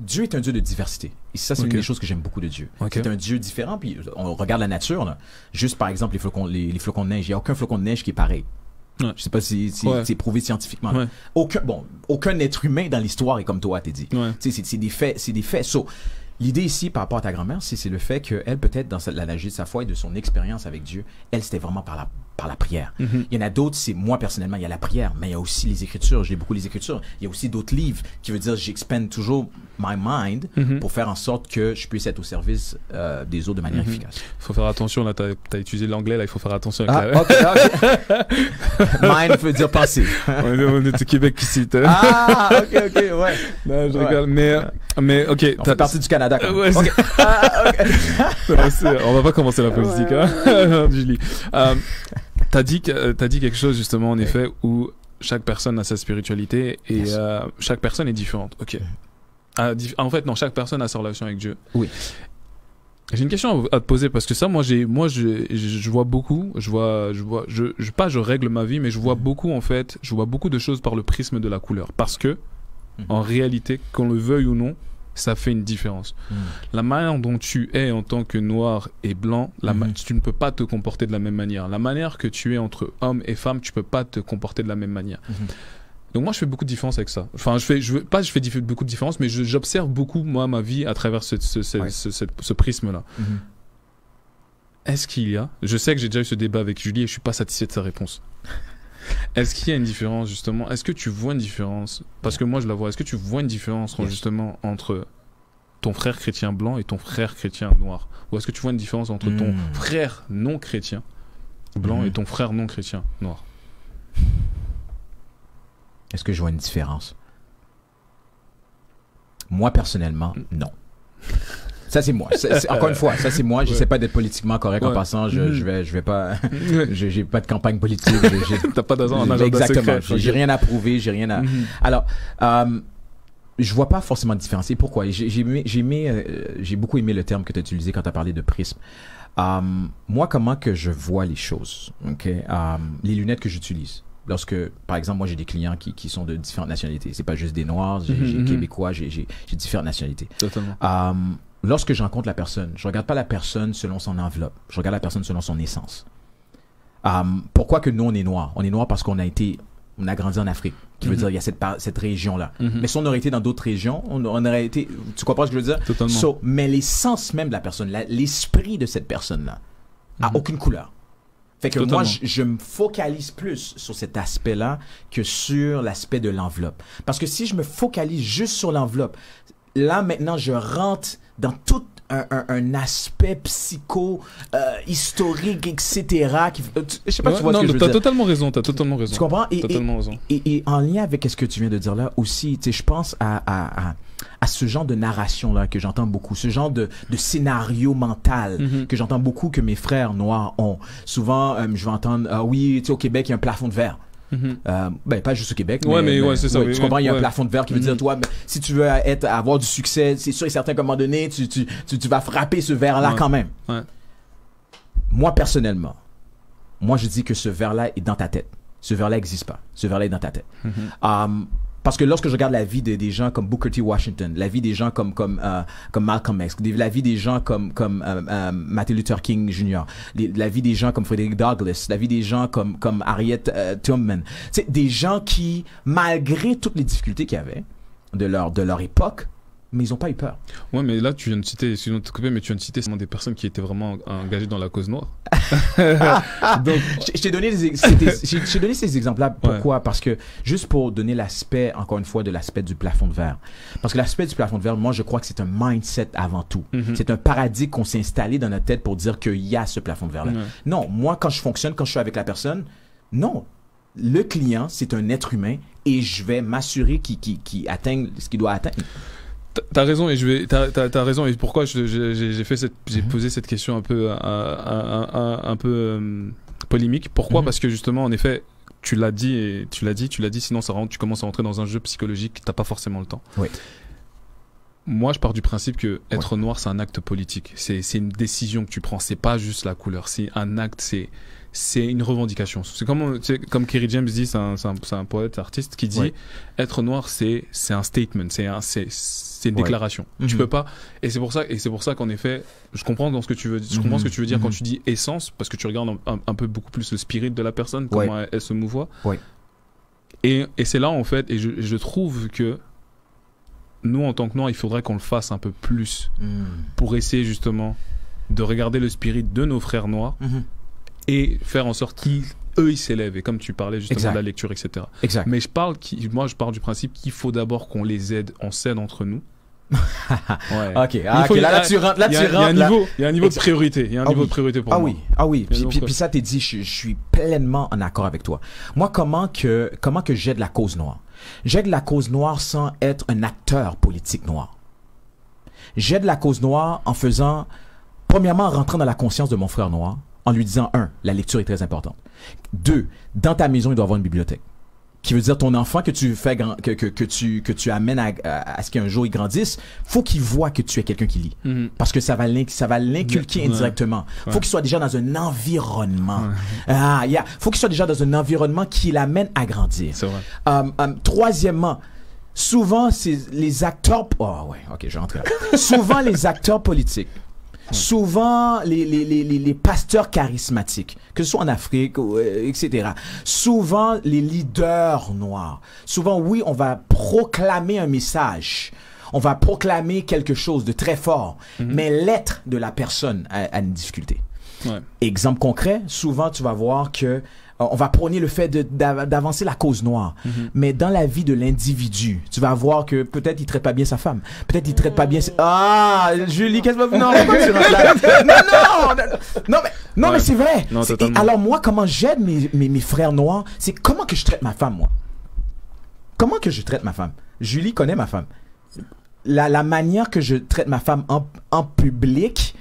Dieu est un Dieu de diversité. Et ça, c'est une des choses que j'aime beaucoup de Dieu. C'est un Dieu différent. Puis on regarde la nature, là. Juste par exemple les flocons de neige. Il n'y a aucun flocon de neige qui est pareil. Je sais pas si c'est prouvé scientifiquement. Aucun être humain dans l'histoire est comme toi, t'es dit. C'est des faits. So, l'idée ici, par rapport à ta grand-mère, c'est le fait qu'elle, peut-être dans l'analogie de sa foi et de son expérience avec Dieu, elle, c'était vraiment par la prière. Il y en a d'autres, c'est moi personnellement, il y a la prière, mais il y a aussi les Écritures. J'ai beaucoup les Écritures. Il y a aussi d'autres livres qui veut dire j'expande toujours my mind pour faire en sorte que je puisse être au service des autres de manière efficace. Il faut faire attention, là, t'as utilisé l'anglais, là, il faut faire attention avec Mind veut dire penser. On est au Québec ici. Ok, ouais. Non, je rigole, mais ok. On fait partie du Canada, quand même. On va pas commencer la politique, hein, Julie. t'as dit quelque chose justement en effet où chaque personne a sa spiritualité et chaque personne est différente. Ok. En fait, non, chaque personne a sa relation avec Dieu. Oui. J'ai une question à te poser parce que ça, je vois beaucoup, je règle ma vie, mais je vois beaucoup en fait, je vois beaucoup de choses par le prisme de la couleur parce que en réalité, qu'on le veuille ou non, ça fait une différence. La manière dont tu es en tant que noir et blanc, tu ne peux pas te comporter de la même manière. La manière que tu es entre homme et femme, tu peux pas te comporter de la même manière. Donc moi, je fais beaucoup de différence avec ça. Enfin, je fais beaucoup de différence, mais j'observe beaucoup, moi, ma vie à travers ce prisme-là. Est-ce qu'il y a... Je sais que j'ai déjà eu ce débat avec Julie et je suis pas satisfait de sa réponse. Est-ce qu'il y a une différence, justement? Est-ce que tu vois une différence? Parce que moi, je la vois. Est-ce que tu vois une différence, justement, entre ton frère chrétien blanc et ton frère chrétien noir? Ou est-ce que tu vois une différence entre ton frère non chrétien blanc et ton frère non chrétien noir? Est-ce que je vois une différence? Moi, personnellement, non. Ça, c'est moi. Encore une fois, ça, c'est moi. J'essaie pas d'être politiquement correct en passant. Je vais pas... j'ai pas de campagne politique. T'as pas d'agenda secret. Exactement. J'ai rien à prouver. J'ai rien à... Alors, je vois pas forcément de différence. Et pourquoi? J'ai beaucoup aimé le terme que tu as utilisé quand tu as parlé de prisme. Moi, comment que je vois les choses? Okay? Les lunettes que j'utilise. Lorsque, par exemple, moi, j'ai des clients qui sont de différentes nationalités. C'est pas juste des Noirs, j'ai Québécois, j'ai différentes nationalités. Totalement. Lorsque je rencontre la personne, je regarde pas la personne selon son enveloppe. Je regarde la personne selon son essence. Pourquoi que nous, on est Noirs? On est Noirs parce qu'on a grandi en Afrique. Qui veut dire, il y a cette région-là. Mais si on aurait été dans d'autres régions, on aurait été... Tu comprends ce que je veux dire? Totalement. Mais l'essence même de la personne, l'esprit de cette personne-là, a aucune couleur. Fait que moi, je me focalise plus sur cet aspect-là que sur l'aspect de l'enveloppe. Parce que si je me focalise juste sur l'enveloppe, là, maintenant, je rentre dans tout un aspect psycho, historique, etc. Je sais pas si tu vois ce que je veux dire. T'as totalement raison, Tu comprends? Et en lien avec ce que tu viens de dire là aussi, tu sais, je pense à ce genre de narration-là que j'entends beaucoup, ce genre de scénario mental que j'entends beaucoup que mes frères noirs ont. Souvent, je vais entendre, oui, tu sais, au Québec, il y a un plafond de verre. Ben pas juste au Québec, mais c'est ça. Tu comprends, il y a un plafond de verre qui veut dire, toi, si tu veux avoir du succès, c'est sûr et certain qu'à un moment donné, tu vas frapper ce verre-là quand même. Moi, personnellement, je dis que ce verre-là est dans ta tête. Ce verre-là n'existe pas. Ce verre-là est dans ta tête. Parce que lorsque je regarde la vie des gens comme Booker T. Washington, la vie des gens comme Malcolm X, la vie des gens comme Martin Luther King Jr., la vie des gens comme Frederick Douglass, la vie des gens comme Harriet Tubman, c'est des gens qui, malgré toutes les difficultés qu'il y avait de leur époque, mais ils n'ont pas eu peur. Ouais, mais là, tu viens de citer, excuse-moi de te couper, mais tu viens de citer des personnes qui étaient vraiment engagées dans la cause noire. Donc, je t'ai donné ces exemples-là. Pourquoi? Parce que, juste pour donner l'aspect, encore une fois, de l'aspect du plafond de verre. Parce que l'aspect du plafond de verre, moi, je crois que c'est un mindset avant tout. C'est un paradigme qu'on s'est installé dans notre tête pour dire qu'il y a ce plafond de verre-là. Non, moi, quand je fonctionne, quand je suis avec la personne, non. Le client, c'est un être humain et je vais m'assurer qu'il atteigne ce qu'il doit atteindre. T'as raison et t'as raison et pourquoi j'ai posé cette question un peu polémique. Pourquoi? Parce que justement, en effet, tu l'as dit, sinon tu commences à rentrer dans un jeu psychologique, t'as pas forcément le temps. Oui. Moi, je pars du principe que être noir, c'est un acte politique. C'est une décision que tu prends. C'est pas juste la couleur. C'est un acte. C'est une revendication. C'est comme Kerry James dit, c'est un poète, artiste qui dit être noir, c'est un statement. C'est une déclaration. Tu peux pas. Et c'est pour ça qu'en effet, je comprends ce que tu veux dire quand tu dis essence, parce que tu regardes un peu beaucoup plus le spirit de la personne, comment elle se mouvoie. Et c'est là en fait, et je trouve que nous, en tant que noirs, il faudrait qu'on le fasse un peu plus pour essayer justement de regarder le spirit de nos frères noirs et faire en sorte qu'eux, ils s'élèvent. Et comme tu parlais justement de la lecture, etc. Mais moi, je pars du principe qu'il faut d'abord qu'on les aide, on s'aide entre nous. Ok, là tu rentres. Il y a un niveau de priorité. Il y a un niveau de priorité pour moi. Puis ça, t'es dit, je suis pleinement en accord avec toi. Moi, comment que j'aide la cause noire? J'aide la cause noire sans être un acteur politique noir. J'aide la cause noire en faisant, premièrement, en rentrant dans la conscience de mon frère noir, en lui disant, la lecture est très importante. 2, dans ta maison, il doit y avoir une bibliothèque. Qui veut dire ton enfant que tu fais que tu amènes à ce qu'un jour il grandisse, faut qu'il voit que tu es quelqu'un qui lit. Parce que ça va l'inculquer indirectement. Faut qu'il soit déjà dans un environnement. Faut qu'il soit déjà dans un environnement qui l'amène à grandir. C'est vrai. Troisièmement, souvent c'est les acteurs je vais rentrer là. Souvent les acteurs politiques. Souvent, les pasteurs charismatiques, que ce soit en Afrique, etc. Souvent, les leaders noirs. Souvent, oui, on va proclamer un message. On va proclamer quelque chose de très fort. Mais l'être de la personne a une difficulté. Ouais. Exemple concret, souvent, tu vas voir que on va prôner le fait d'avancer la cause noire. Mais dans la vie de l'individu, tu vas voir que peut-être il traite pas bien sa femme. Peut-être il traite pas bien... Julie, qu'est-ce que vous... Non, mais c'est vrai. Non, alors moi, comment j'aide mes frères noirs, c'est comment que je traite ma femme, moi. Comment que je traite ma femme? Julie connaît ma femme. La manière que je traite ma femme en public,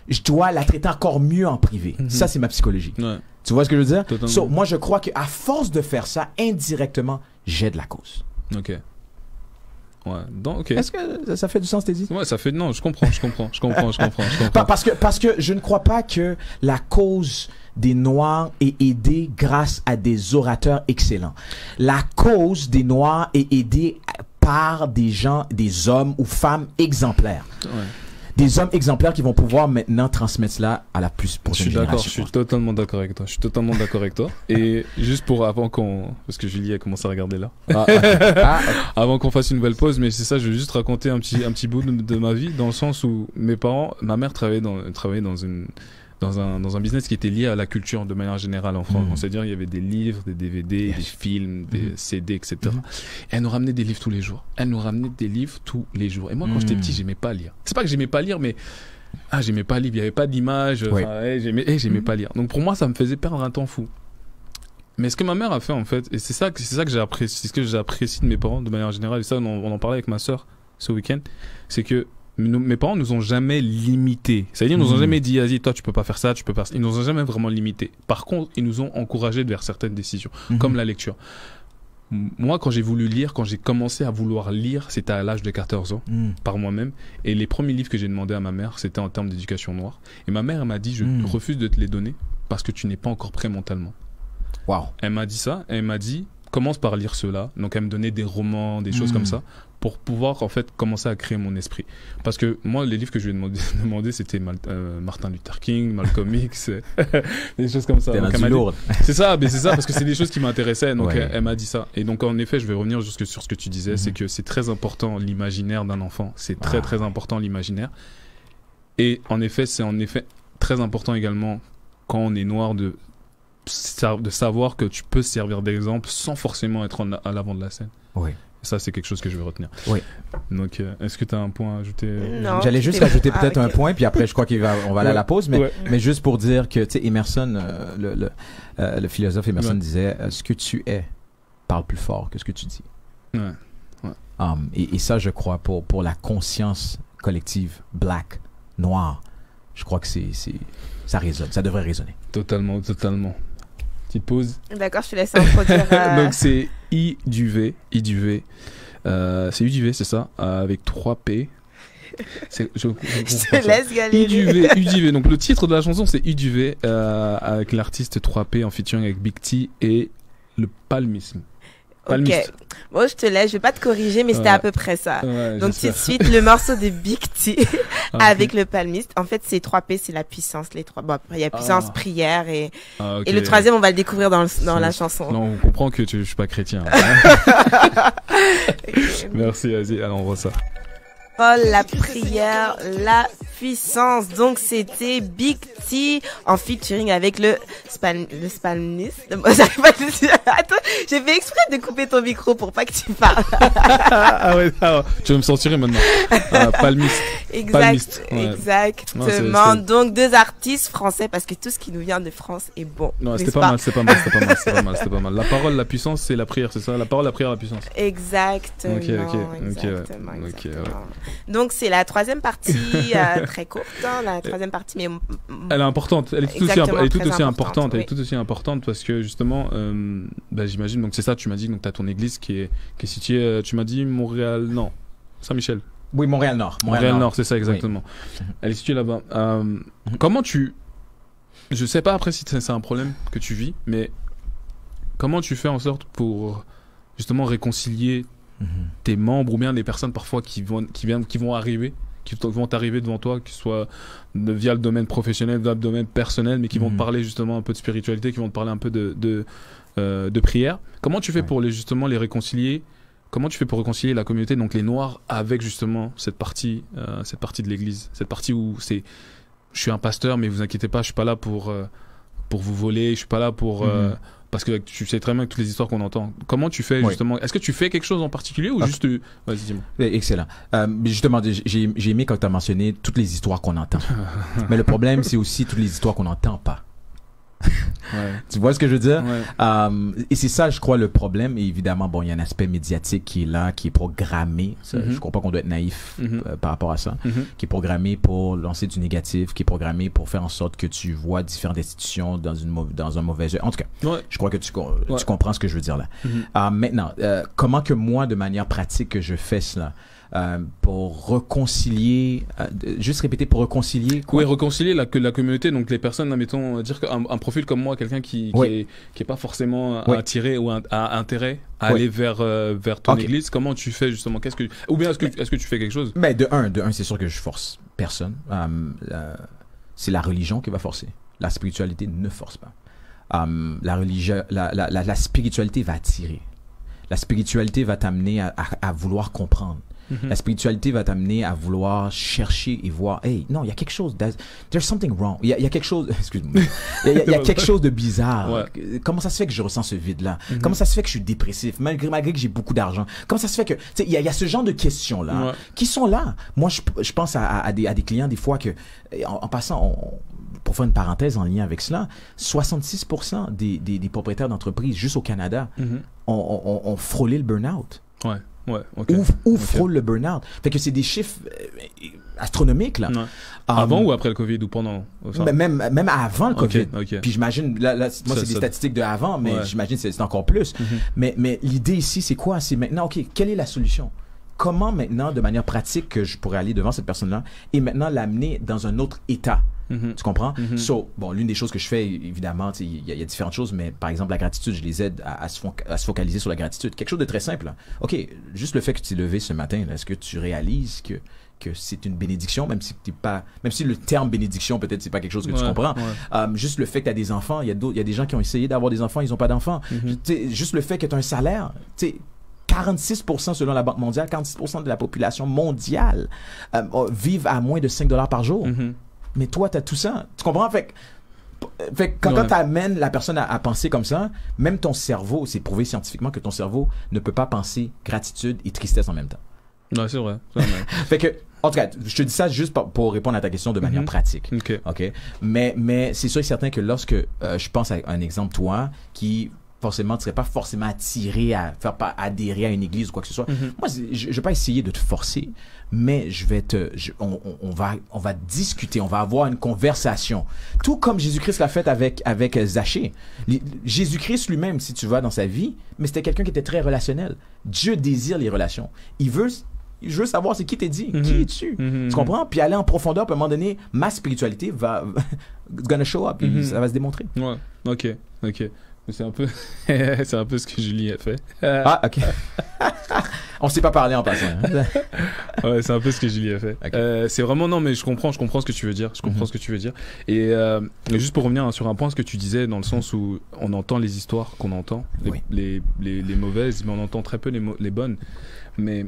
je dois la traiter encore mieux en privé. Ça, c'est ma psychologie. Ouais. Tu vois ce que je veux dire? So, moi, je crois qu'à force de faire ça, indirectement, j'aide la cause. Ok. Ouais. Donc, ok. Est-ce que ça fait du sens, t'es dit? Ouais, ça fait... Non, je comprends. Parce que je ne crois pas que la cause des Noirs est aidée grâce à des orateurs excellents. La cause des Noirs est aidée par des gens, des hommes ou femmes exemplaires. Ouais. Des hommes exemplaires qui vont pouvoir maintenant transmettre cela à la plus prochaine génération. Je suis totalement d'accord avec toi. Et juste parce que Julie a commencé à regarder là. Avant qu'on fasse une nouvelle pause, mais c'est ça, je vais juste raconter un petit bout de ma vie, dans le sens où ma mère travaillait dans un business qui était lié à la culture de manière générale en France. C'est-à-dire, il y avait des livres, des DVD, des films, des CD, etc. Et elle nous ramenait des livres tous les jours. Et moi, quand j'étais petit, j'aimais pas lire. C'est pas que j'aimais pas lire, mais j'aimais pas lire. Il y avait pas d'images. J'aimais pas lire. Donc pour moi, ça me faisait perdre un temps fou. Mais ce que ma mère a fait, en fait, et c'est ça que j'ai apprécié, c'est ce que j'ai apprécié de mes parents de manière générale, et ça, on en parlait avec ma sœur ce week-end, c'est que mes parents nous ont jamais limités. C'est-à-dire, ils nous ont jamais dit, vas-y, toi, tu peux pas faire ça, tu peux pas. Ils nous ont jamais vraiment limités. Par contre, ils nous ont encouragés vers certaines décisions, comme la lecture. Moi, quand j'ai voulu lire, quand j'ai commencé à vouloir lire, c'était à l'âge de 14 ans, par moi-même. Et les premiers livres que j'ai demandé à ma mère, c'était en termes d'éducation noire. Et ma mère, elle m'a dit, je refuse de te les donner parce que tu n'es pas encore prêt mentalement. Wow. Elle m'a dit ça, et elle m'a dit, commence par lire cela. Donc, elle me donnait des romans, des choses comme ça, pour pouvoir, en fait, commencer à créer mon esprit. Parce que moi, les livres que je lui ai demandé, c'était Martin Luther King, Malcolm X, des choses comme ça. Donc, lourd. C'est ça, parce que c'est des choses qui m'intéressaient. Donc, elle m'a dit ça. Et donc, en effet, je vais revenir sur ce que tu disais, c'est que c'est très important, l'imaginaire d'un enfant. C'est très, très important, l'imaginaire. Et en effet, c'est très important également, quand on est noir, de savoir que tu peux servir d'exemple sans forcément être à l'avant de la scène. Oui. Ça, c'est quelque chose que je vais retenir. Oui. Donc, est-ce que tu as un point à ajouter? Non. J'allais juste rajouter peut-être un point, puis après, je crois on va aller à la pause, mais juste pour dire que, tu sais, Emerson, le philosophe Emerson disait, ce que tu es parle plus fort que ce que tu dis. Et ça, je crois, pour la conscience collective, black, noire, je crois que ça résonne, ça devrait résonner. Totalement. Petite pause. D'accord, je te laisse introduire. Donc c'est I du V. C'est U du V, c'est ça, avec 3 P. Je te laisse galérer. U du V. Donc le titre de la chanson, c'est U du V, avec l'artiste 3P en featuring avec Big T et le palmisme. Ok, bon, je te laisse, je vais pas te corriger, mais c'était à peu près ça. Donc tout de suite, le morceau de Big T avec le palmiste. En fait, c'est 3 P, c'est la puissance, les trois. Bon, il y a puissance, prière et le troisième, on va le découvrir dans la chanson. Non, on comprend que je suis pas chrétien. Merci, vas-y, alors on voit ça. La prière, la puissance. Donc c'était Big T en featuring avec le spalmiste. Attends, j'ai fait exprès de couper ton micro pour pas que tu parles. Tu vas me censurer maintenant. Palmiste. Exactement. Donc 2 artistes français, parce que tout ce qui nous vient de France est bon. Non, c'était pas mal. La parole, la puissance, c'est la prière, c'est ça? La parole, la prière, la puissance. Exactement. Ok. Donc c'est la troisième partie très courte, hein, la troisième partie, mais elle est importante. Elle est tout aussi importante. Oui. Elle est tout aussi importante parce que justement, j'imagine. Donc c'est ça. Tu m'as dit. Donc t'as ton église qui est située. Tu m'as dit Montréal, non, Saint-Michel. Oui, Montréal-Nord. Montréal-Nord, c'est ça exactement. Oui. Elle est située là-bas. Comment tu... Je sais pas après si c'est un problème que tu vis, mais comment tu fais en sorte pour justement réconcilier tes membres ou bien les personnes parfois qui vont arriver, qui vont t'arriver devant toi, que ce soit via le domaine professionnel, via le domaine personnel, mais qui vont te parler justement un peu de spiritualité, qui vont te parler un peu de prière. Comment tu fais pour justement les réconcilier? Comment tu fais pour réconcilier la communauté, donc les Noirs, avec justement cette partie de l'église, cette partie où c'est, je suis un pasteur, mais vous inquiétez pas, je suis pas là pour vous voler, je suis pas là pour parce que tu sais très bien que toutes les histoires qu'on entend. Comment tu fais justement? Est-ce que tu fais quelque chose en particulier ou juste vas-y, dis-moi. Excellent. Justement, j'ai aimé quand tu as mentionné toutes les histoires qu'on entend. Mais le problème, c'est aussi toutes les histoires qu'on n'entend pas. Tu vois ce que je veux dire? Et c'est ça, je crois, le problème. Et évidemment, bon, il y a un aspect médiatique qui est là, qui est programmé. Je crois pas qu'on doit être naïf par rapport à ça. Qui est programmé pour lancer du négatif, qui est programmé pour faire en sorte que tu vois différentes institutions dans un mauvais œil. En tout cas, je crois que tu comprends ce que je veux dire là. Maintenant, comment que moi, de manière pratique, que je fais cela? Pour réconcilier, juste répéter, pour réconcilier quoi? Oui, réconcilier la communauté, donc les personnes, admettons, dire qu'un profil comme moi, quelqu'un qui est pas forcément attiré ou a intérêt à aller vers ton église, comment tu fais justement? Ou bien est-ce que tu fais quelque chose? Ben, de un, c'est sûr que je force personne. C'est la religion qui va forcer. La spiritualité ne force pas. La spiritualité va attirer. La spiritualité va t'amener à vouloir comprendre. La spiritualité va t'amener à vouloir chercher et voir, hey, non, il y a quelque chose, there's something wrong. Il y a quelque chose, excuse-moi, il y a quelque chose de bizarre. Comment ça se fait que je ressens ce vide-là? Comment ça se fait que je suis dépressif, malgré que j'ai beaucoup d'argent? Comment ça se fait que, tu sais, il y a ce genre de questions-là qui sont là. Moi, je pense à des clients, des fois, que, en passant, pour faire une parenthèse en lien avec cela, 66% des propriétaires d'entreprises, juste au Canada, ont frôlé le burn-out. Ou frôle le burn-out. Fait que c'est des chiffres astronomiques, là. Avant ou après le COVID ou pendant? Même avant le COVID. Puis j'imagine, là moi, c'est des statistiques de avant, mais j'imagine que c'est encore plus. Mais l'idée ici, c'est quoi? C'est maintenant, OK, quelle est la solution? Comment maintenant, de manière pratique, que je pourrais aller devant cette personne-là et maintenant l'amener dans un autre état? Tu comprends? Bon, l'une des choses que je fais, évidemment, il y a différentes choses, mais par exemple, la gratitude, je les aide à se focaliser sur la gratitude. Quelque chose de très simple. Là. OK, juste le fait que tu t'es levé ce matin, est-ce que tu réalises que c'est une bénédiction, même si le terme bénédiction, peut-être, c'est pas quelque chose que tu comprends. Juste le fait que tu as des enfants, il y a des gens qui ont essayé d'avoir des enfants, ils n'ont pas d'enfants. Juste le fait que tu as un salaire, 46% selon la Banque mondiale, 46% de la population mondiale vivent à moins de $5 par jour. Mais toi, tu as tout ça. Tu comprends? Fait que quand tu amènes la personne à penser comme ça, même ton cerveau, c'est prouvé scientifiquement que ton cerveau ne peut pas penser gratitude et tristesse en même temps. Non, c'est vrai. Fait que, en tout cas, je te dis ça juste pour répondre à ta question de manière pratique. OK? Mais c'est sûr et certain que lorsque je pense à un exemple, toi, qui forcément, tu serais pas forcément attiré à adhérer à une église ou quoi que ce soit. Moi, je vais pas essayer de te forcer, mais on va discuter, on va avoir une conversation. Tout comme Jésus-Christ l'a fait avec Zachée. Jésus-Christ lui-même, si tu vas dans sa vie, mais c'était quelqu'un qui était très relationnel. Dieu désire les relations. Je veux savoir c'est qui t'es dit, qui es-tu? Tu comprends? Puis aller en profondeur, puis à un moment donné, ma spiritualité va gonna show up, ça va se démontrer. Ouais, ok. C'est un peu ce que Julie a fait. OK. On s'est pas parlé en passant. Ouais, c'est un peu ce que Julie a fait. Okay. C'est vraiment, non, mais je comprends ce que tu veux dire. Je comprends ce que tu veux dire. Et juste pour revenir sur un point, ce que tu disais, dans le sens où on entend les histoires qu'on entend, les mauvaises, mais on entend très peu les bonnes. Mais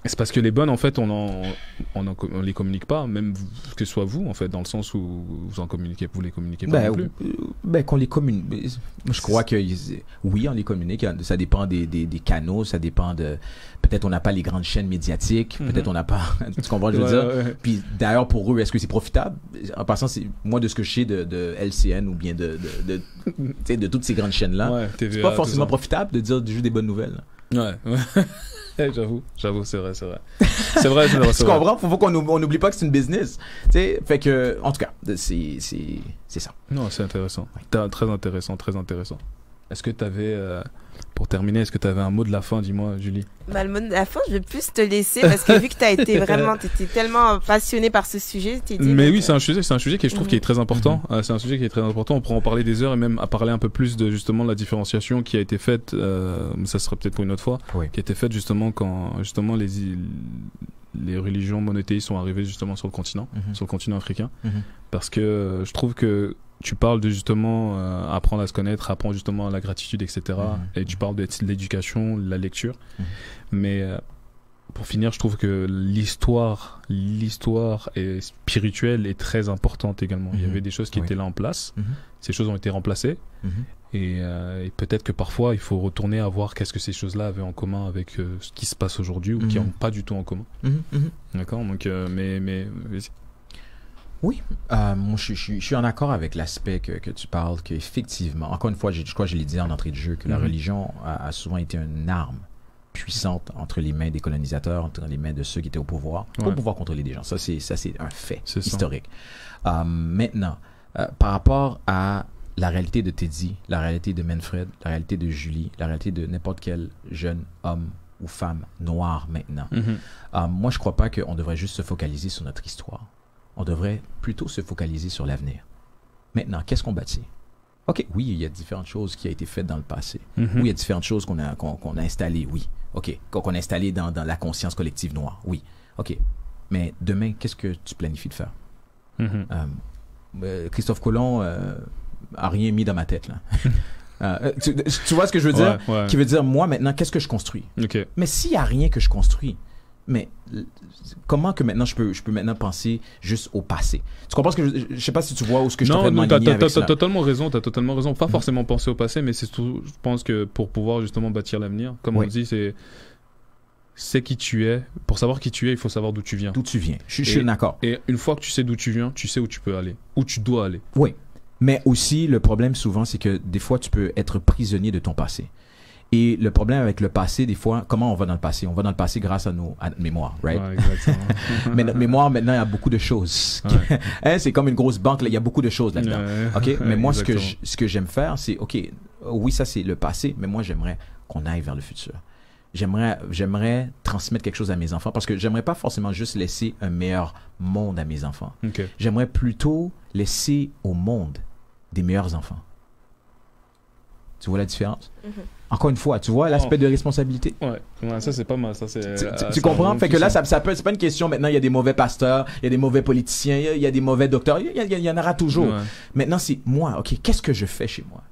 c'est parce que les bonnes, en fait, on les communique pas, même que ce soit vous, en fait, dans le sens où vous les communiquez pas non plus. Qu'on les communique. Je crois que oui, on les communique. Ça dépend des canaux, ça dépend de. Peut-être on n'a pas les grandes chaînes médiatiques, peut-être on n'a pas. Tu comprends ce que je veux dire? Puis d'ailleurs, pour eux, est-ce que c'est profitable? En passant, c'est moi de ce que je sais de LCN ou bien de toutes ces grandes chaînes-là. C'est pas forcément profitable de dire juste des bonnes nouvelles. J'avoue, c'est vrai. C'est vrai. Tu comprends? Faut qu'on n'oublie pas que c'est une business. Tu sais, fait que, en tout cas, c'est ça. Non, c'est intéressant. Très intéressant. Est-ce que tu avais, pour terminer, un mot de la fin, dis-moi, Julie? Bah, le mot de la fin, je vais plus te laisser parce que vu que t'étais tellement passionné par ce sujet, t'es dit. Mais oui, c'est un sujet qui, je trouve, qui est très important. C'est un sujet qui est très important. On pourra en parler des heures et même à parler un peu plus de justement la différenciation qui a été faite. Ça sera peut-être pour une autre fois. Oui. Qui a été faite justement quand justement les religions monothéistes sont arrivées justement sur le continent africain. Parce que je trouve que tu parles de justement apprendre à se connaître, apprendre justement la gratitude, etc. Et tu parles de l'éducation, la lecture. Mais pour finir, je trouve que l'histoire est spirituelle est très importante également. Il y avait des choses qui étaient là en place. Ces choses ont été remplacées. Et peut-être que parfois, il faut retourner à voir qu'est-ce que ces choses-là avaient en commun avec ce qui se passe aujourd'hui ou qui n'ont pas du tout en commun. D'accord? Donc, mais oui, moi je suis en accord avec l'aspect que tu parles, qu'effectivement, encore une fois, je crois que je l'ai dit en entrée de jeu, que la religion a souvent été une arme puissante entre les mains des colonisateurs, entre les mains de ceux qui étaient au pouvoir, pour pouvoir contrôler des gens. Ça, c'est un fait historique. Maintenant, par rapport à la réalité de Teddy, la réalité de Manfred, la réalité de Julie, la réalité de n'importe quel jeune homme ou femme noire maintenant, moi je crois pas qu'on devrait juste se focaliser sur notre histoire. On devrait plutôt se focaliser sur l'avenir. Maintenant, qu'est-ce qu'on bâtit? OK, oui, il y a différentes choses qui ont été faites dans le passé. Oui, il y a différentes choses qu'on a installées, oui. OK, qu'on a installées dans la conscience collective noire, oui. OK, mais demain, qu'est-ce que tu planifies de faire? Christophe Colomb a rien mis dans ma tête, là. Tu vois ce que je veux dire? Qui veut dire, moi, maintenant, qu'est-ce que je construis? Mais s'il n'y a rien que je construis, mais comment que maintenant je peux maintenant penser juste au passé? Tu comprends ce que je sais pas si tu vois où ce que je suis en train de m'enligner avec ça. T'as totalement raison. Pas forcément penser au passé, mais c'est tout. Je pense que pour pouvoir justement bâtir l'avenir, comme on dit, c'est qui tu es. Pour savoir qui tu es, il faut savoir d'où tu viens. D'où tu viens. Je suis d'accord. Et une fois que tu sais d'où tu viens, tu sais où tu peux aller, où tu dois aller. Oui. Mais aussi, le problème souvent, c'est que des fois, tu peux être prisonnier de ton passé. Et le problème avec le passé, des fois, comment on va dans le passé? On va dans le passé grâce à notre mémoire, right? Ouais, exactement. Mais notre mémoire, maintenant, il y a beaucoup de choses. C'est comme une grosse banque, là, il y a beaucoup de choses là-dedans. OK? Mais moi, ce que j'aime faire, c'est, OK, oui, ça, c'est le passé, mais moi, j'aimerais qu'on aille vers le futur. J'aimerais transmettre quelque chose à mes enfants parce que j'aimerais pas forcément juste laisser un meilleur monde à mes enfants. J'aimerais plutôt laisser au monde des meilleurs enfants. Tu vois la différence? Encore une fois, tu vois l'aspect de responsabilité. Ouais, ça c'est pas mal. Ça, tu comprends? Fait que là, c'est pas une question. Maintenant, il y a des mauvais pasteurs, il y a des mauvais politiciens, il y a des mauvais docteurs, il y en aura toujours. Maintenant, c'est moi, OK, qu'est-ce que je fais chez moi?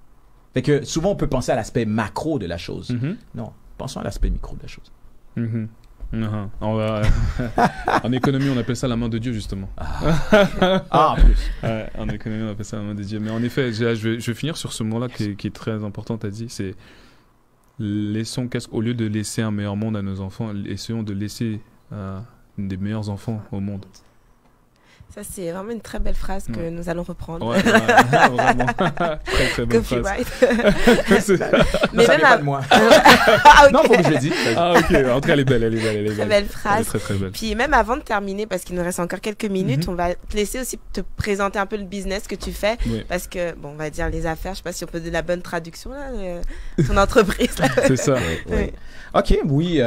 Fait que souvent, on peut penser à l'aspect macro de la chose. Non, pensons à l'aspect micro de la chose. En économie, on appelle ça la main de Dieu, justement. En plus. En économie, on appelle ça la main de Dieu. Mais en effet, je vais finir sur ce mot-là qui est très important, tu as dit. C'est au lieu de laisser un meilleur monde à nos enfants, essayons de laisser des meilleurs enfants au monde. Ça, c'est vraiment une très belle phrase que nous allons reprendre. Vraiment. Très, très belle phrase. Mais même pas de moi. Non, faut que je le dise. OK. En tout cas, elle est belle. Très belle phrase. Elle est très, très belle. Puis même avant de terminer, parce qu'il nous reste encore quelques minutes, on va te laisser aussi te présenter un peu le business que tu fais. Parce que, bon, on va dire les affaires, je sais pas si on peut donner la bonne traduction, là, ton entreprise. Là. C'est ça. Oui. OK, oui.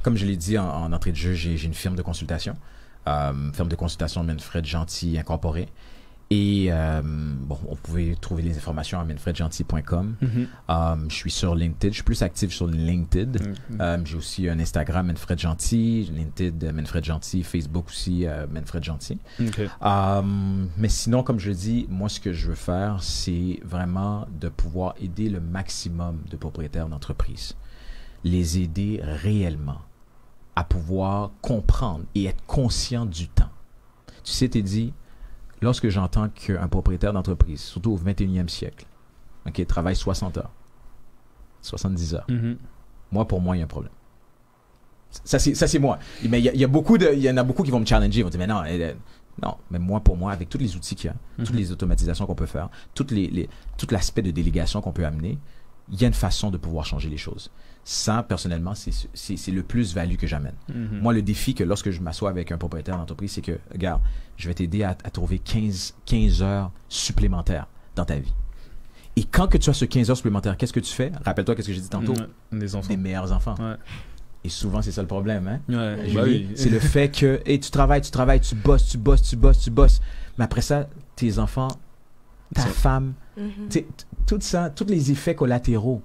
Comme je l'ai dit en entrée de jeu, j'ai une firme de consultation. Firme de consultation Manfred Gentil Incorporé. Et on pouvait trouver les informations à manfredgentil.com. Je suis sur LinkedIn. Je suis plus actif sur LinkedIn. J'ai aussi un Instagram Manfred Gentil, LinkedIn Manfred Gentil, Facebook aussi Manfred Gentil. Mais sinon, comme je le dis, moi, ce que je veux faire, c'est vraiment de pouvoir aider le maximum de propriétaires d'entreprises. Les aider réellement à pouvoir comprendre et être conscient du temps. Tu sais, Teddy, lorsque j'entends qu'un propriétaire d'entreprise, surtout au 21e siècle, travaille 60 heures, 70 heures, pour moi, il y a un problème. Ça, c'est moi. Mais il y en a beaucoup qui vont me challenger, ils vont dire, mais non, mais pour moi, avec tous les outils qu'il y a, toutes les automatisations qu'on peut faire, tout l'aspect de délégation qu'on peut amener, il y a une façon de pouvoir changer les choses. Ça, personnellement, c'est le plus-value que j'amène. Moi, le défi que lorsque je m'assois avec un propriétaire d'entreprise, c'est que, regarde, je vais t'aider à trouver 15 heures supplémentaires dans ta vie. Et quand que tu as ce 15 heures supplémentaires, qu'est-ce que tu fais? Rappelle-toi qu'est-ce que j'ai dit tantôt. Des enfants. Des meilleurs enfants. Ouais. Et souvent, c'est ça le problème. Hein? Ouais, Bah oui. C'est le fait que tu travailles, tu bosses. Mais après ça, tes enfants, ta femme, tout ça, tous les effets collatéraux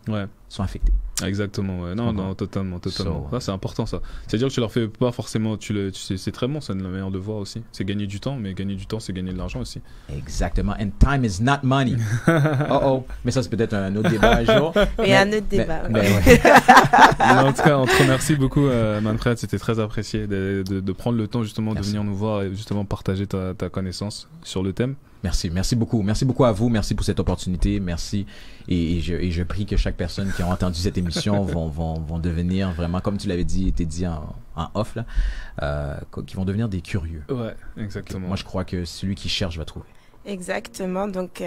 sont affectés. Exactement, ouais. Non, totalement. Ça, c'est important, ça. C'est-à-dire que tu leur fais pas forcément, c'est très bon, c'est la manière de voir aussi. C'est gagner du temps, mais gagner du temps, c'est gagner de l'argent aussi. Exactement. And time is not money. Mais ça, c'est peut-être un autre débat un jour. Mais un autre débat. Ouais. En tout cas, on te remercie beaucoup, Manfred. C'était très apprécié de prendre le temps justement de venir nous voir et justement partager ta connaissance sur le thème. Merci beaucoup. Merci beaucoup à vous. Merci pour cette opportunité. Merci. Et je prie que chaque personne qui a entendu cette émission vont devenir vraiment, comme tu l'avais dit, en off, là, qui vont devenir des curieux. Ouais, exactement. Moi, je crois que celui qui cherche va trouver. Exactement. Donc,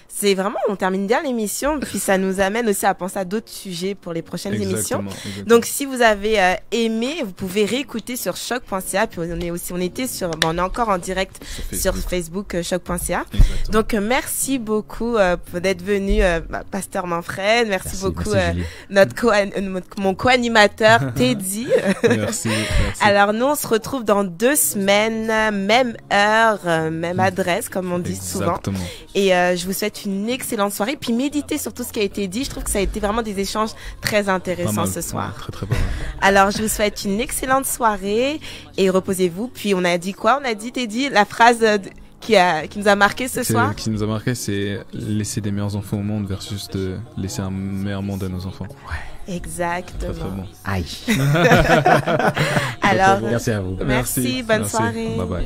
c'est vraiment, on termine bien l'émission, puis ça nous amène aussi à penser à d'autres sujets pour les prochaines émissions. Exactement. Donc, si vous avez aimé, vous pouvez réécouter sur choc.ca. Puis on est encore en direct sur Facebook choc.ca. Donc, merci beaucoup d'être venu, Pasteur Manfred. Merci beaucoup, mon co-animateur Teddy. Merci. Alors, nous, on se retrouve dans 2 semaines, même heure, même adresse, comme on dit souvent. Exactement. Et je vous souhaite une excellente soirée. Puis méditez sur tout ce qui a été dit. Je trouve que ça a été vraiment des échanges très intéressants ce soir. Très, très bien. Alors, je vous souhaite une excellente soirée et reposez-vous. Puis, on a dit quoi? On a dit, Teddy, la phrase qui nous a marqué ce soir? Qui nous a marqué, c'est laisser des meilleurs enfants au monde versus de laisser un meilleur monde à nos enfants. Ouais. Exactement. Très, très bon. Aïe. Alors, merci à vous. Merci, bonne soirée. Bye bye.